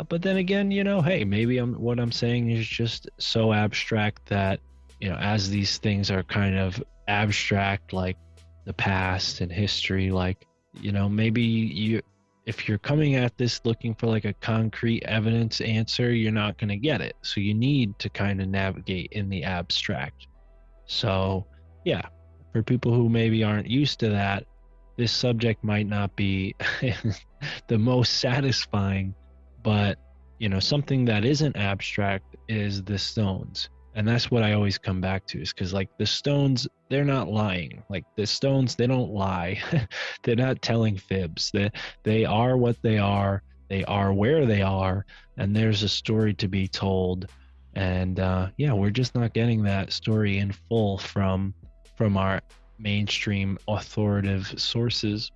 But then again, hey, maybe what I'm saying is just so abstract that, as these things are kind of abstract, like the past and history, like, maybe if you're coming at this looking for like a concrete evidence answer, you're not going to get it. So you need to kind of navigate in the abstract. So yeah, for people who maybe aren't used to that, this subject might not be the most satisfying, but something that isn't abstract is the stones. And that's what I always come back to, is because like the stones, they're not lying. Like the stones, they don't lie. They're not telling fibs. They are what they are. They are where they are. And there's a story to be told. And yeah, we're just not getting that story in full from our mainstream authoritative sources.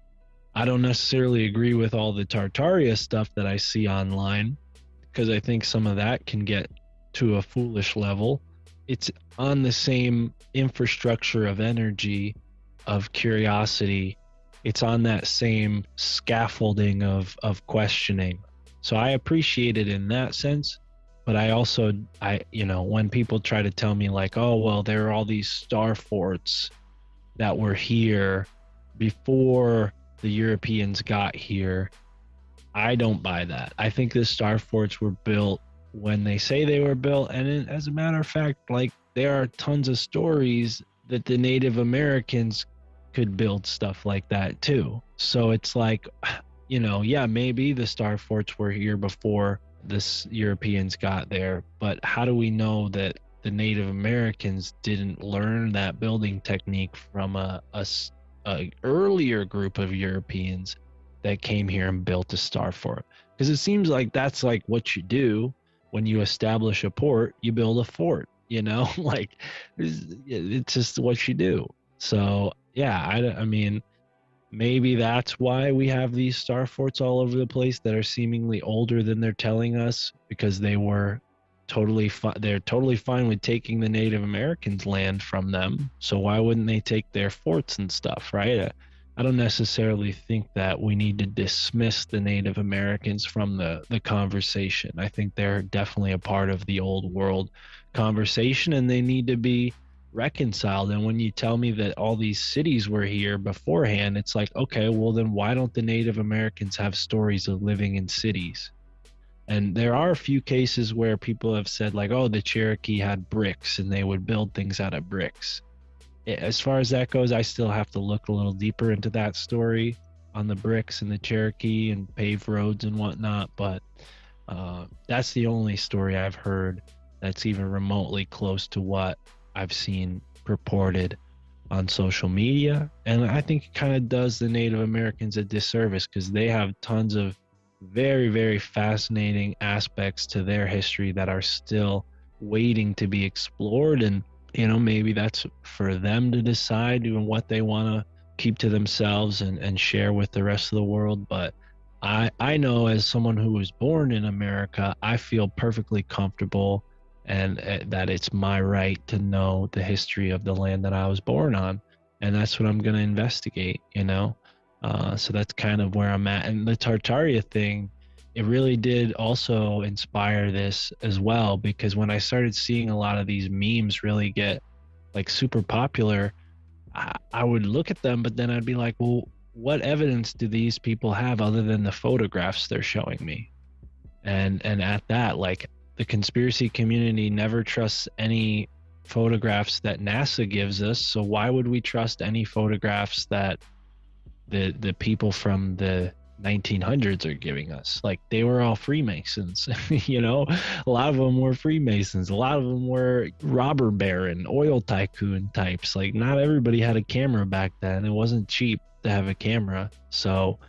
I don't necessarily agree with all the Tartaria stuff that I see online, because I think some of that can get to a foolish level. It's on the same infrastructure of energy of curiosity, it's on that same scaffolding of questioning. So I appreciate it in that sense. But I also, when people try to tell me like, oh, well, there are all these star forts that were here before the Europeans got here, I don't buy that. I think the star forts were built when they say they were built. And as a matter of fact, like, there are tons of stories that the Native Americans could build stuff like that too. So it's like, yeah, maybe the star forts were here before the Europeans got there, but how do we know that the Native Americans didn't learn that building technique from a earlier group of Europeans that came here and built a star fort? Because it seems like that's like what you do when you establish a port. You build a fort, like it's just what you do. So yeah, I mean, maybe that's why we have these star forts all over the place that are seemingly older than they're telling us, because they were they're totally fine with taking the Native Americans' land from them. So why wouldn't they take their forts and stuff, right? I don't necessarily think that we need to dismiss the Native Americans from the conversation. I think they're definitely a part of the old world conversation, and they need to be reconciled. And when you tell me that all these cities were here beforehand, it's like, okay, well then why don't the Native Americans have stories of living in cities? And there are a few cases where people have said like, oh, the Cherokee had bricks and they would build things out of bricks. As far as that goes, I still have to look a little deeper into that story on the bricks and the Cherokee and paved roads and whatnot, but that's the only story I've heard that's even remotely close to what I've seen purported on social media. And I think it kind of does the Native Americans a disservice, because they have tons of very, very fascinating aspects to their history that are still waiting to be explored. And, maybe that's for them to decide what they want to keep to themselves and share with the rest of the world. But I know, as someone who was born in America, I feel perfectly comfortable and that it's my right to know the history of the land that I was born on. And that's what I'm going to investigate, so that's kind of where I'm at. And the Tartaria thing, it really did also inspire this as well, because when I started seeing a lot of these memes really get like super popular, I would look at them, but then I'd be like, well, what evidence do these people have other than the photographs they're showing me? And at that, like, the conspiracy community never trusts any photographs that NASA gives us. So why would we trust any photographs that the people from the 1900s are giving us? Like, they were all Freemasons, a lot of them were Freemasons. A lot of them were robber baron, oil tycoon types. Like, not everybody had a camera back then. It wasn't cheap to have a camera. So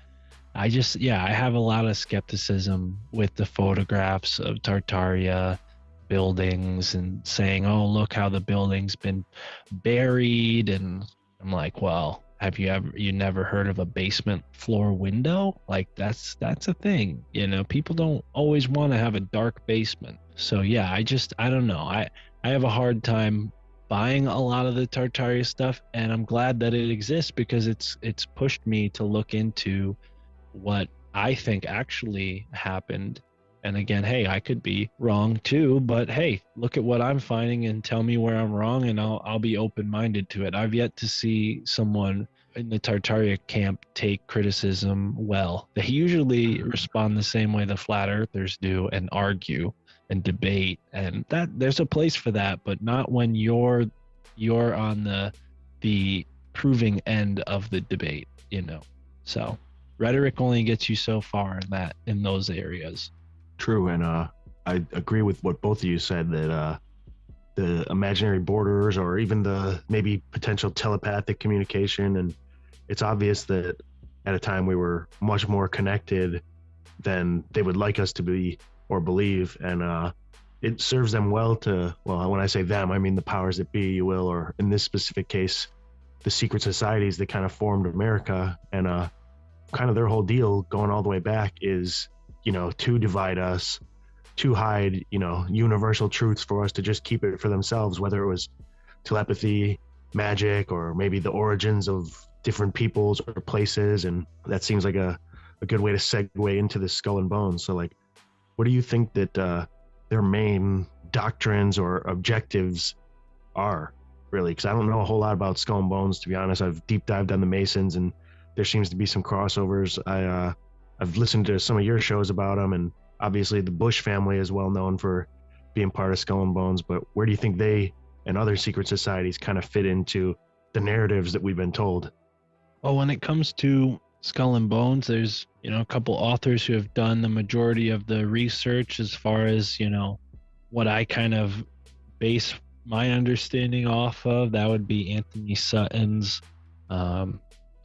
I have a lot of skepticism with the photographs of Tartaria buildings and saying, oh, look how the building's been buried. And I'm like, well, have you never heard of a basement floor window? Like, that's a thing. People don't always want to have a dark basement. So yeah, I don't know. I have a hard time buying a lot of the Tartaria stuff, and I'm glad that it exists, because it's pushed me to look into what I think actually happened. And again, hey, I could be wrong too, but hey, look at what I'm finding and tell me where I'm wrong, and I'll be open-minded to it. I've yet to see someone in the Tartaria camp take criticism well. They usually respond the same way the flat earthers do and argue and debate, and that there's a place for that, but not when you're on the proving end of the debate, So rhetoric only gets you so far in those areas. True, and I agree with what both of you said, that the imaginary borders, or even the maybe potential telepathic communication, and it's obvious that at a time we were much more connected than they would like us to be or believe, and it serves them well to, well, when I say them, I mean the powers that be, you will, or in this specific case, the secret societies that kind of formed America, and kind of their whole deal going all the way back is, to divide us, to hide, universal truths for us to just keep it for themselves, whether it was telepathy, magic or maybe the origins of different peoples or places. And that seems like a good way to segue into the Skull and Bones. So, like, what do you think that their main doctrines or objectives are, really? Because I don't know a whole lot about Skull and Bones, to be honest. I've deep dived on the Masons, and there seems to be some crossovers. I've listened to some of your shows about them, and obviously the Bush family is well known for being part of Skull and Bones. But where do you think they and other secret societies kind of fit into the narratives that we've been told? Well, when it comes to Skull and Bones, there's, a couple authors who have done the majority of the research as far as, what I kind of base my understanding off of. That would be Anthony Sutton's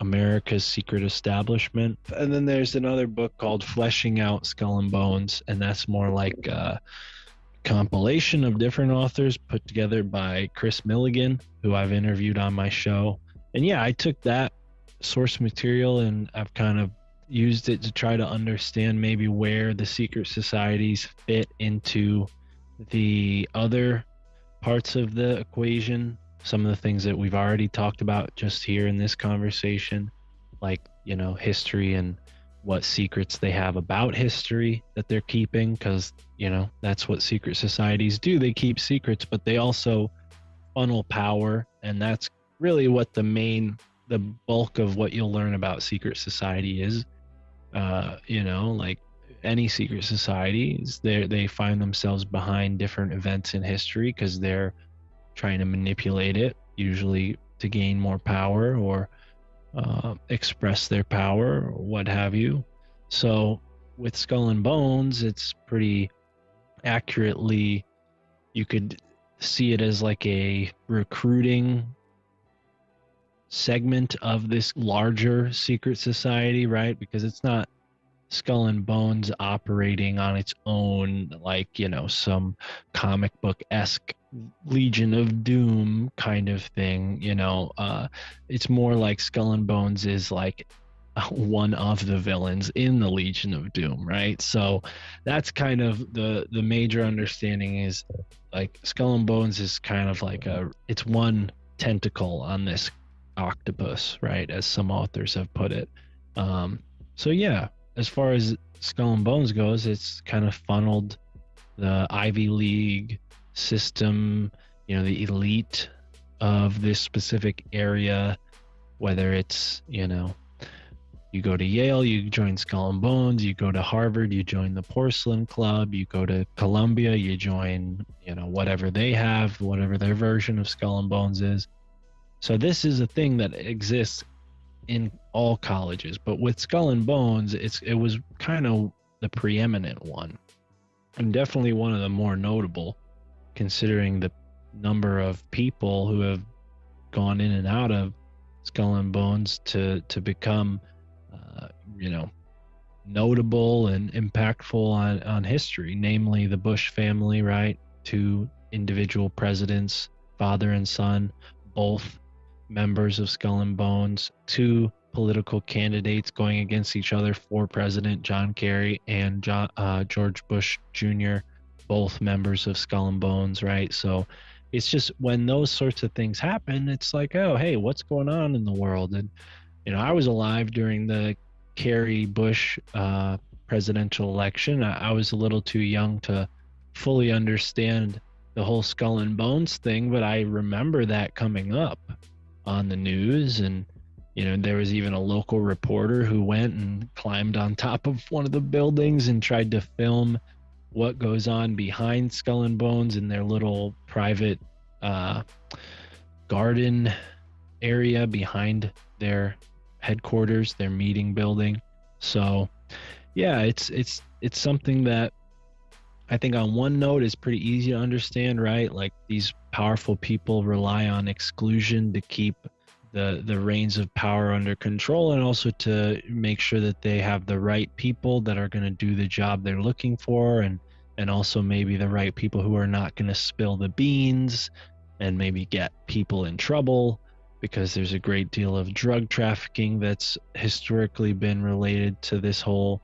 America's Secret Establishment. And then there's another book called Fleshing Out Skull and Bones, and that's more like a compilation of different authors put together by Chris Milligan, who I've interviewed on my show. And yeah, I took that source material and I've kind of used it to try to understand maybe where the secret societies fit into the other parts of the equation. Some of the things that we've already talked about just here in this conversation, like, history and what secrets they have about history that they're keeping, because, that's what secret societies do. They keep secrets, but they also funnel power, and that's really what the bulk of what you'll learn about secret society is. Like any secret societies, they find themselves behind different events in history because they're trying to manipulate it, usually to gain more power or express their power or what have you. So with Skull and Bones, it's pretty accurately, you could see it as like a recruiting segment of this larger secret society, right? Because it's not Skull and Bones operating on its own, like, some comic book-esque Legion of Doom kind of thing. It's more like Skull and Bones is like one of the villains in the Legion of Doom, right? So that's kind of the major understanding, is like Skull and Bones is kind of like it's one tentacle on this octopus, right, as some authors have put it. So yeah, as far as Skull and Bones goes, it's kind of funneled the Ivy League system, the elite of this specific area, whether it's, you go to Yale, you join Skull and Bones, you go to Harvard, you join the Porcelain Club, you go to Columbia, you join, whatever they have, whatever their version of Skull and Bones is. So this is a thing that exists in all colleges, but with Skull and Bones, it was kind of the preeminent one, and definitely one of the more notable, considering the number of people who have gone in and out of Skull and Bones to become, notable and impactful on history, namely the Bush family, right? Two individual presidents, father and son, both members of Skull and Bones, two political candidates going against each other for president, John Kerry and George Bush Jr., both members of Skull and Bones, right? So it's just when those sorts of things happen, it's like, oh, hey, what's going on in the world? And, I was alive during the Kerry Bush presidential election. I was a little too young to fully understand the whole Skull and Bones thing, but I remember that coming up on the news, and there was even a local reporter who went and climbed on top of one of the buildings and tried to film what goes on behind Skull and Bones in their little private garden area behind their headquarters, their meeting building. So yeah, it's something that I think on one note is pretty easy to understand, right? Like, these powerful people rely on exclusion to keep the reins of power under control, and also to make sure that they have the right people that are going to do the job they're looking for, and also maybe the right people who are not going to spill the beans and maybe get people in trouble, because there's a great deal of drug trafficking that's historically been related to this whole,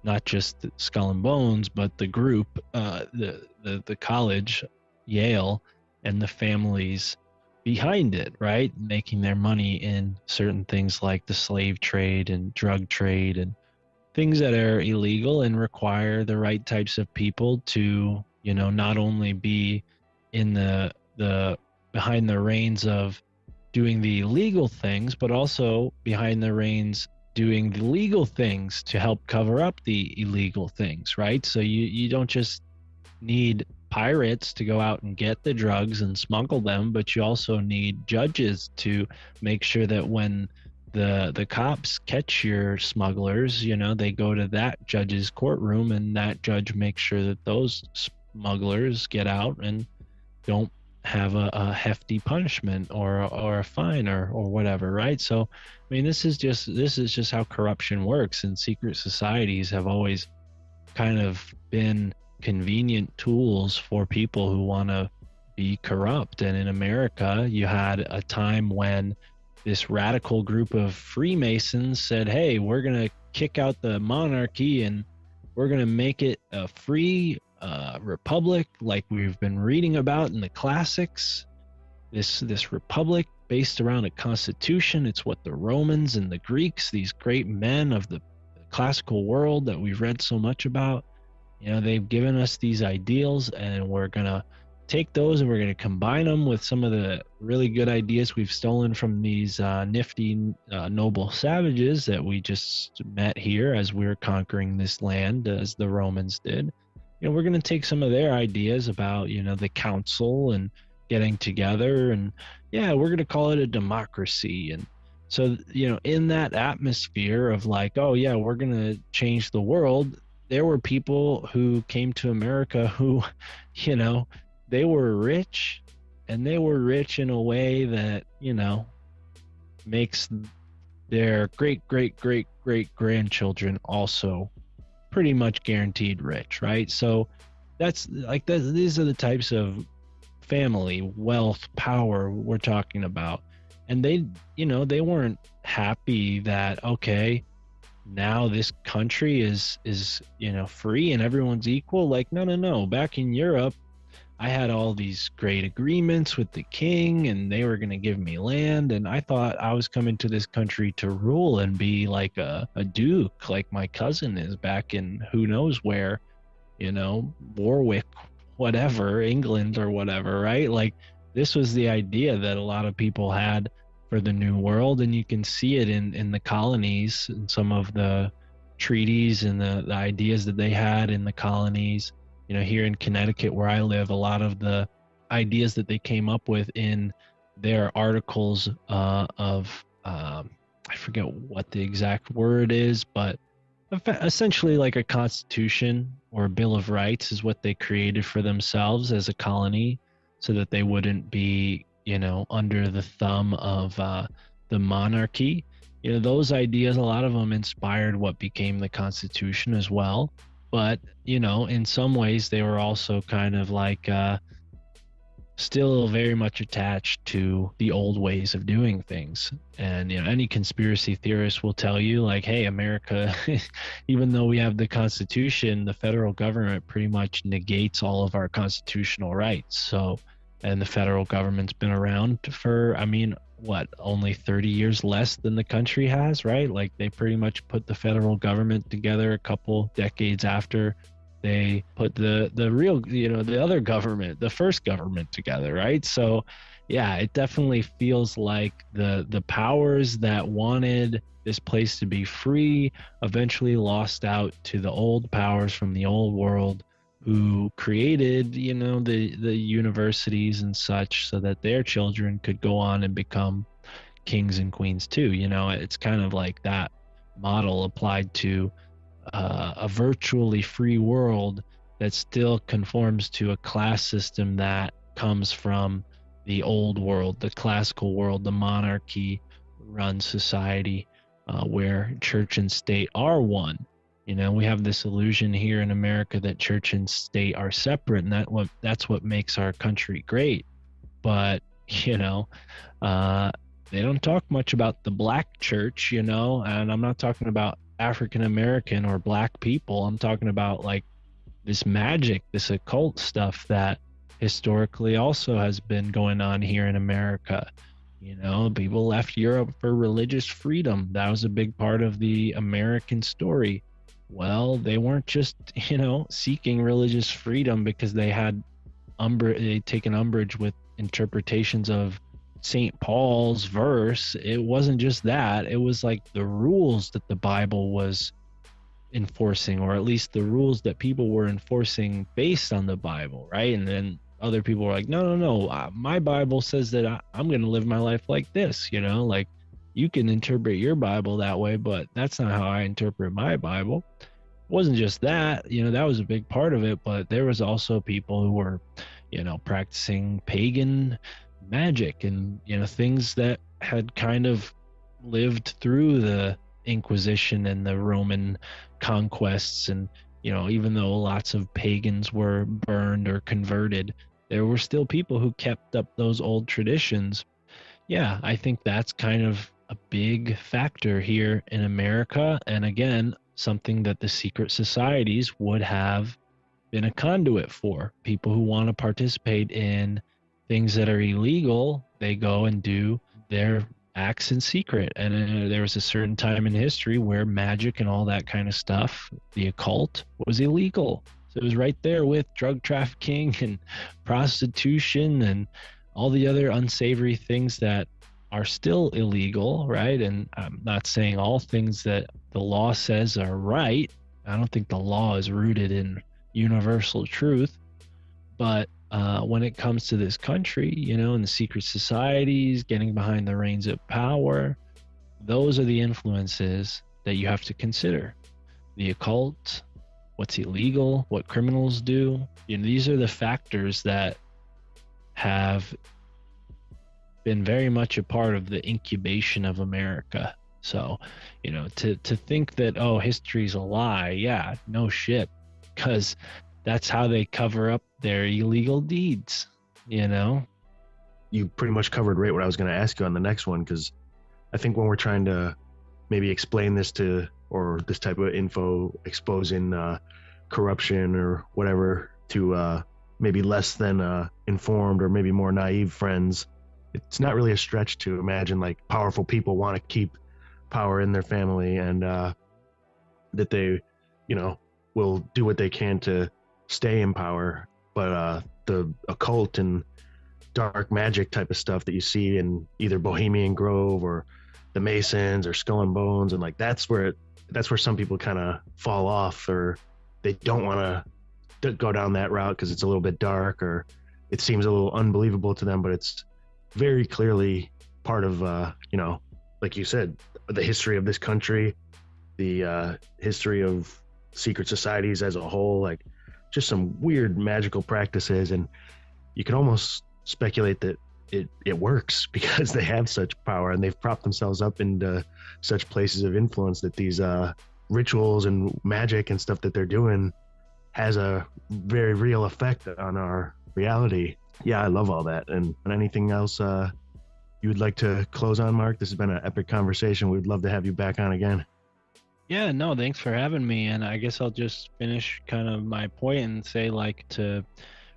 not just Skull and Bones, but the group, the college, Yale, and the families behind it, right? Making their money in certain things like the slave trade and drug trade and things that are illegal and require the right types of people to, not only be in the behind the reins of doing the illegal things, but also behind the reins doing the legal things to help cover up the illegal things, right? So you don't just need pirates to go out and get the drugs and smuggle them, but you also need judges to make sure that when the cops catch your smugglers, they go to that judge's courtroom, and that judge makes sure that those smugglers get out and don't have a hefty punishment or a fine or whatever, right? So I mean, this is just how corruption works, and secret societies have always kind of been convenient tools for people who want to be corrupt. And in America, you had a time when this radical group of Freemasons said, hey, we're going to kick out the monarchy and we're going to make it a free republic like we've been reading about in the classics. This republic based around a constitution. It's what the Romans and the Greeks, these great men of the classical world that we've read so much about, they've given us these ideals, and we're going to take those and we're going to combine them with some of the really good ideas we've stolen from these nifty noble savages that we just met here as we were conquering this land, as the Romans did. We're going to take some of their ideas about, the council and getting together, and we're going to call it a democracy. And so, in that atmosphere of like, oh yeah, we're going to change the world, there were people who came to America who, they were rich, and they were rich in a way that, makes their great grandchildren also pretty much guaranteed rich, right? So that's like these are the types of family, wealth, power we're talking about. And they weren't happy that, okay, now this country is free and everyone's equal. Like, no. Back in Europe, I had all these great agreements with the king, and they were going to give me land, and I thought I was coming to this country to rule and be like a duke, like my cousin is back in who knows where, Warwick, whatever, England or whatever, right? Like, this was the idea that a lot of people had for the New World, and you can see it in the colonies and some of the treaties and the ideas that they had in the colonies. Here in Connecticut, where I live, a lot of the ideas that they came up with in their articles of, I forget what the exact word is, but essentially like a constitution or a Bill of Rights is what they created for themselves as a colony, so that they wouldn't be, under the thumb of the monarchy. Those ideas, a lot of them inspired what became the Constitution as well. But, in some ways they were also kind of like still very much attached to the old ways of doing things. And, any conspiracy theorist will tell you like, hey, America, even though we have the Constitution, the federal government pretty much negates all of our constitutional rights. So, and the federal government's been around for, only 30 years less than the country has, right? Like, they pretty much put the federal government together a couple decades after they put the real, the other government, the first government together, right? So yeah, it definitely feels like the powers that wanted this place to be free eventually lost out to the old powers from the old world, who created, the universities and such, so that their children could go on and become kings and queens too. It's kind of like that model applied to a virtually free world that still conforms to a class system that comes from the old world, the classical world, the monarchy run society, where church and state are one. We have this illusion here in America that church and state are separate, and that's what makes our country great. But, they don't talk much about the black church, and I'm not talking about African American or black people. I'm talking about like this magic, this occult stuff that historically also has been going on here in America. You know, people left Europe for religious freedom. That was a big part of the American story. Well, they weren't just, you know, seeking religious freedom because they had they'd taken umbrage with interpretations of St. Paul's verse. It wasn't just that. It was like the rules that the Bible was enforcing, or at least the rules that people were enforcing based on the Bible, right? And then other people were like, no, my Bible says that I'm going to live my life like this, you know, like you can interpret your Bible that way, but that's not how I interpret my Bible. It wasn't just that, you know, that was a big part of it, but there was also people who were, you know, practicing pagan magic and, you know, things that had kind of lived through the Inquisition and the Roman conquests. And, you know, even though lots of pagans were burned or converted, there were still people who kept up those old traditions. Yeah, I think that's kind of a big factor here in America. And again, something that the secret societies would have been a conduit for. People who want to participate in things that are illegal, they go and do their acts in secret. And there was a certain time in history where magic and all that kind of stuff, the occult, was illegal. So it was right there with drug trafficking and prostitution and all the other unsavory things that are still illegal, right? And I'm not saying all things that the law says are right. I don't think the law is rooted in universal truth. But when it comes to this country, you know, and the secret societies, getting behind the reins of power, those are the influences that you have to consider. The occult, what's illegal, what criminals do. You know, these are the factors that have been very much a part of the incubation of America. So, you know, to think that, oh, history's a lie, yeah, no shit, because that's how they cover up their illegal deeds, you know? You pretty much covered right what I was going to ask you on the next one, because I think when we're trying to maybe explain this to, or this type of info exposing corruption or whatever to maybe less than informed or maybe more naive friends, it's not really a stretch to imagine like powerful people want to keep power in their family, and that they, you know, will do what they can to stay in power. But the occult and dark magic type of stuff that you see in either Bohemian Grove or the Masons or Skull and Bones, and like that's where some people kind of fall off, or they don't want to go down that route because it's a little bit dark, or it seems a little unbelievable to them. But it's very clearly part of you know, like you said, the history of this country, the history of secret societies as a whole, like just some weird magical practices. And you can almost speculate that it works because they have such power and they've propped themselves up into such places of influence that these rituals and magic and stuff that they're doing has a very real effect on our reality. Yeah, I love all that. And anything else you would like to close on, Mark? This has been an epic conversation. We'd love to have you back on again. Yeah, no, thanks for having me. And I guess I'll just finish kind of my point and say, like, to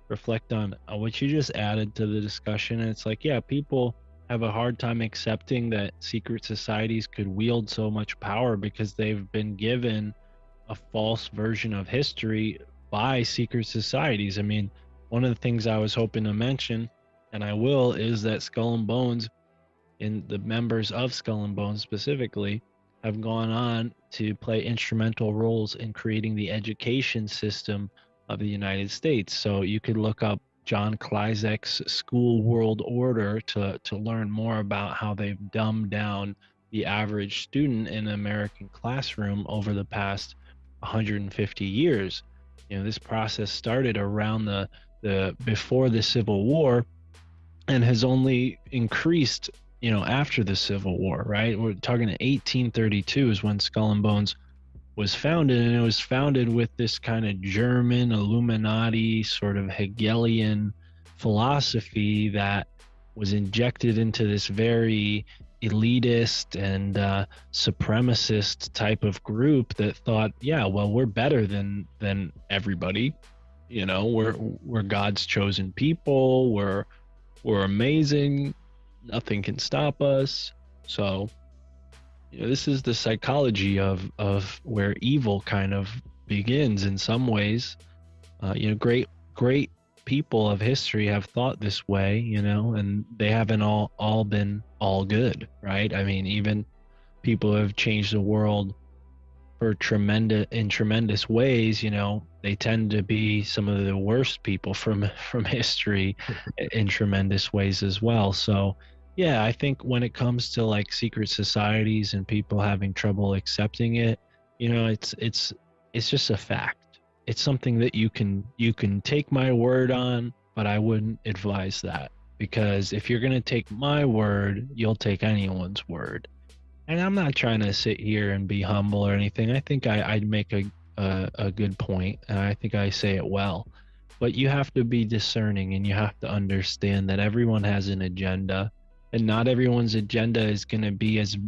reflect on what you just added to the discussion. And it's like, yeah, people have a hard time accepting that secret societies could wield so much power because they've been given a false version of history by secret societies. I mean, one of the things I was hoping to mention, and I will, is that Skull and Bones, and the members of Skull and Bones specifically, have gone on to play instrumental roles in creating the education system of the United States. So you could look up John Klizek's School World Order to learn more about how they've dumbed down the average student in an American classroom over the past 150 years. You know, this process started around the before the Civil War and has only increased, you know, after the Civil War, right? We're talking 1832 is when Skull and Bones was founded, and it was founded with this kind of German Illuminati sort of Hegelian philosophy that was injected into this very elitist and supremacist type of group that thought, yeah, well, we're better than everybody. You know, we're God's chosen people. We're amazing. Nothing can stop us. So, you know, this is the psychology of where evil kind of begins in some ways. You know, great people of history have thought this way, you know, and they haven't all been all good, right? I mean, even people who have changed the world for tremendous ways, you know, they tend to be some of the worst people from history in tremendous ways as well. So yeah, I think when it comes to like secret societies and people having trouble accepting it, you know, it's just a fact. It's something that you can take my word on, but I wouldn't advise that, because if you're going to take my word, you'll take anyone's word. And I'm not trying to sit here and be humble or anything. I think I'd make a good point, and I think I say it well. But you have to be discerning, and you have to understand that everyone has an agenda, and not everyone's agenda is going to be as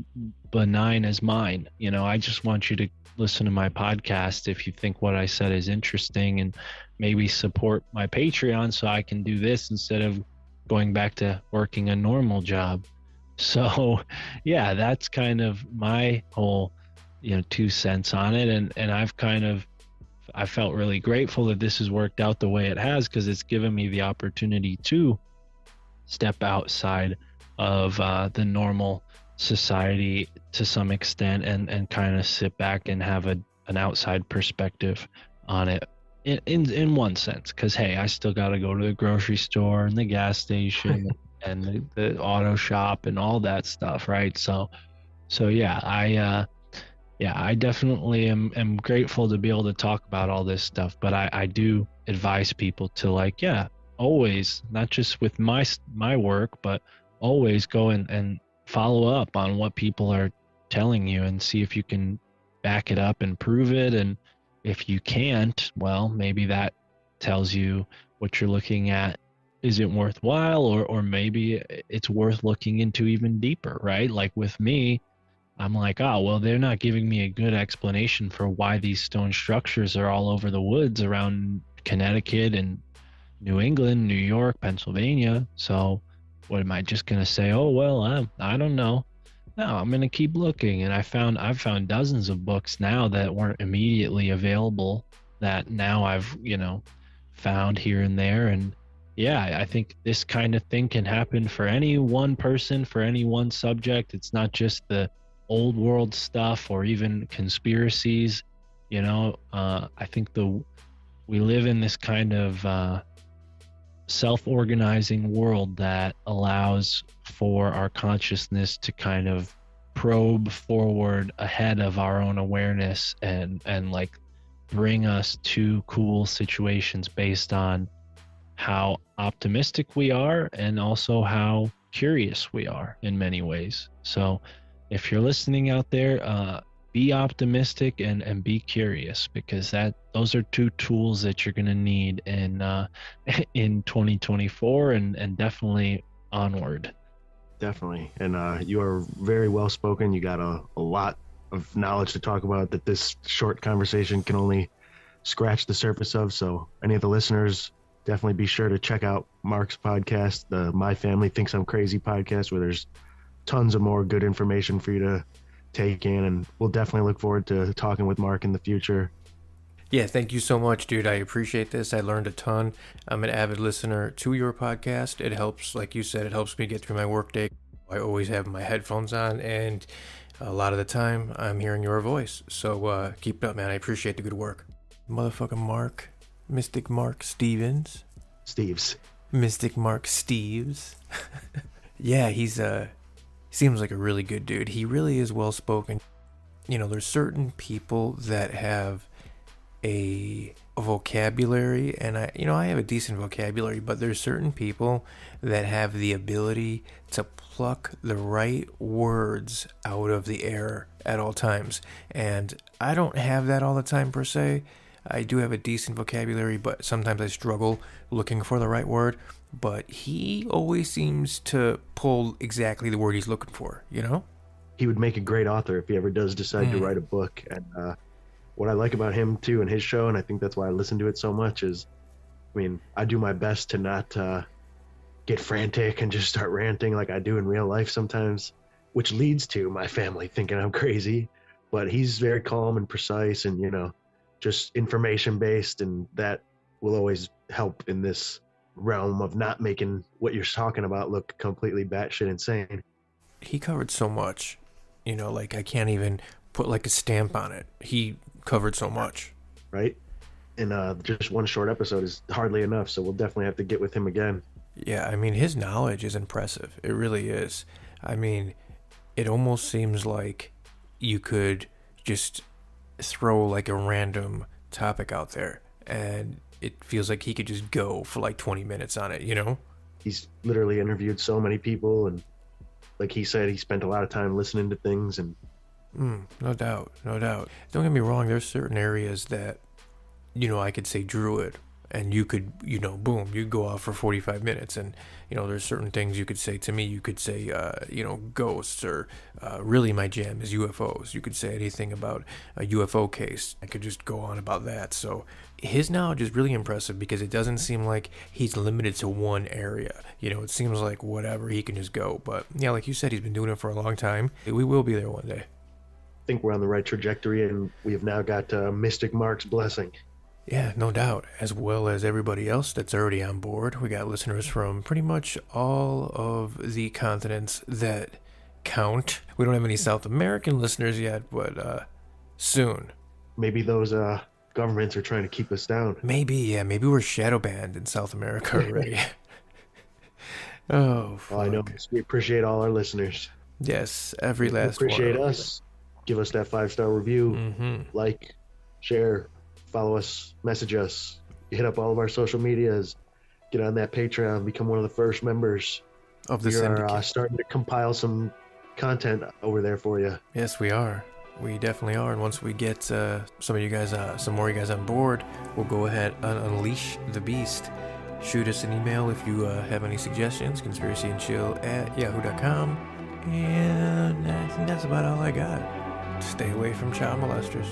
benign as mine. You know, I just want you to listen to my podcast if you think what I said is interesting, and maybe support my Patreon so I can do this instead of going back to working a normal job. So yeah, that's kind of my whole, you know, 2 cents on it. And I felt really grateful that this has worked out the way it has, because it's given me the opportunity to step outside of the normal society to some extent, and kind of sit back and have an outside perspective on it in one sense, because hey, I still got to go to the grocery store and the gas station and the auto shop and all that stuff, right? So yeah, I definitely am grateful to be able to talk about all this stuff, but I do advise people to, like, yeah, always, not just with my work, but always go and follow up on what people are telling you and see if you can back it up and prove it. And if you can't, well, maybe that tells you what you're looking at isn't worthwhile, or maybe it's worth looking into even deeper, right? Like with me, I'm like, oh, well, they're not giving me a good explanation for why these stone structures are all over the woods around Connecticut and New England, New York, Pennsylvania. So what am I just going to say? Oh, well, I don't know. No, I'm going to keep looking. And I've found dozens of books now that weren't immediately available that now I've, you know, found here and there. And yeah, I think this kind of thing can happen for any one person, for any one subject. It's not just the old world stuff or even conspiracies. You know, I think we live in this kind of self-organizing world that allows for our consciousness to kind of probe forward ahead of our own awareness and like bring us to cool situations based on how optimistic we are and also how curious we are in many ways. So if you're listening out there, be optimistic and be curious, because those are 2 tools that you're going to need in 2024 and definitely onward. Definitely. And you are very well spoken. You got a lot of knowledge to talk about that this short conversation can only scratch the surface of. So any of the listeners, definitely be sure to check out Mark's podcast, the My Family Thinks I'm Crazy podcast, where there's tons of more good information for you to take in. And we'll definitely look forward to talking with Mark in the future. Yeah, thank you so much, dude. I appreciate this. I learned a ton. I'm an avid listener to your podcast. It helps, like you said, it helps me get through my workday. I always have my headphones on, and a lot of the time I'm hearing your voice. So keep it up, man. I appreciate the good work. Motherfucking Mark. Mystic Mark Steeves. Mystic Mark Steeves. Yeah, he's seems like a really good dude. He really is well spoken. You know, there's certain people that have a vocabulary, and I have a decent vocabulary, but there's certain people that have the ability to pluck the right words out of the air at all times. And I don't have that all the time per se. I do have a decent vocabulary, but sometimes I struggle looking for the right word. But he always seems to pull exactly the word he's looking for, you know? He would make a great author if he ever does decide to write a book. And what I like about him, too, and his show, and I think that's why I listen to it so much, is I mean, I do my best to not get frantic and just start ranting like I do in real life sometimes, which leads to my family thinking I'm crazy. But he's very calm and precise and, just information based, and that will always help in this realm of not making what you're talking about look completely batshit insane. He covered so much, like I can't even put like a stamp on it. He covered so much. Right? And just one short episode is hardly enough, so we'll definitely have to get with him again. Yeah, I mean, his knowledge is impressive. It really is. I mean, it almost seems like you could just throw like a random topic out there and it feels like he could just go for like 20 minutes on it, He's literally interviewed so many people, and like he said, he spent a lot of time listening to things. And no doubt. Don't get me wrong, there's certain areas that, I could say druid, and you could, boom, you'd go off for 45 minutes, and, there's certain things you could say to me. You could say, ghosts, or really my jam is UFOs. You could say anything about a UFO case. I could just go on about that. So his knowledge is really impressive because it doesn't seem like he's limited to one area. It seems like whatever, he can just go. But yeah, like you said, he's been doing it for a long time. We will be there one day. I think we're on the right trajectory, and we have now got Mystic Mark's blessing. Yeah, no doubt, as well as everybody else that's already on board. We got listeners from pretty much all of the continents that count. We don't have any South American listeners yet, but soon. Maybe those governments are trying to keep us down. Maybe we're shadow banned in South America already. Oh, fuck. Well, I know. We appreciate all our listeners. Yes, every last one. Appreciate us. Give us that 5-star review. Like, share, follow us, message us, hit up all of our social medias, get on that Patreon, become one of the first members of the syndicate. We syndicate. are starting to compile some content over there for you. Yes, we are. We definitely are. And once we get some more of you guys on board, we'll go ahead and unleash the beast. Shoot us an email if you have any suggestions, conspiracyandchill@yahoo.com. And I think that's about all I got. Stay away from child molesters.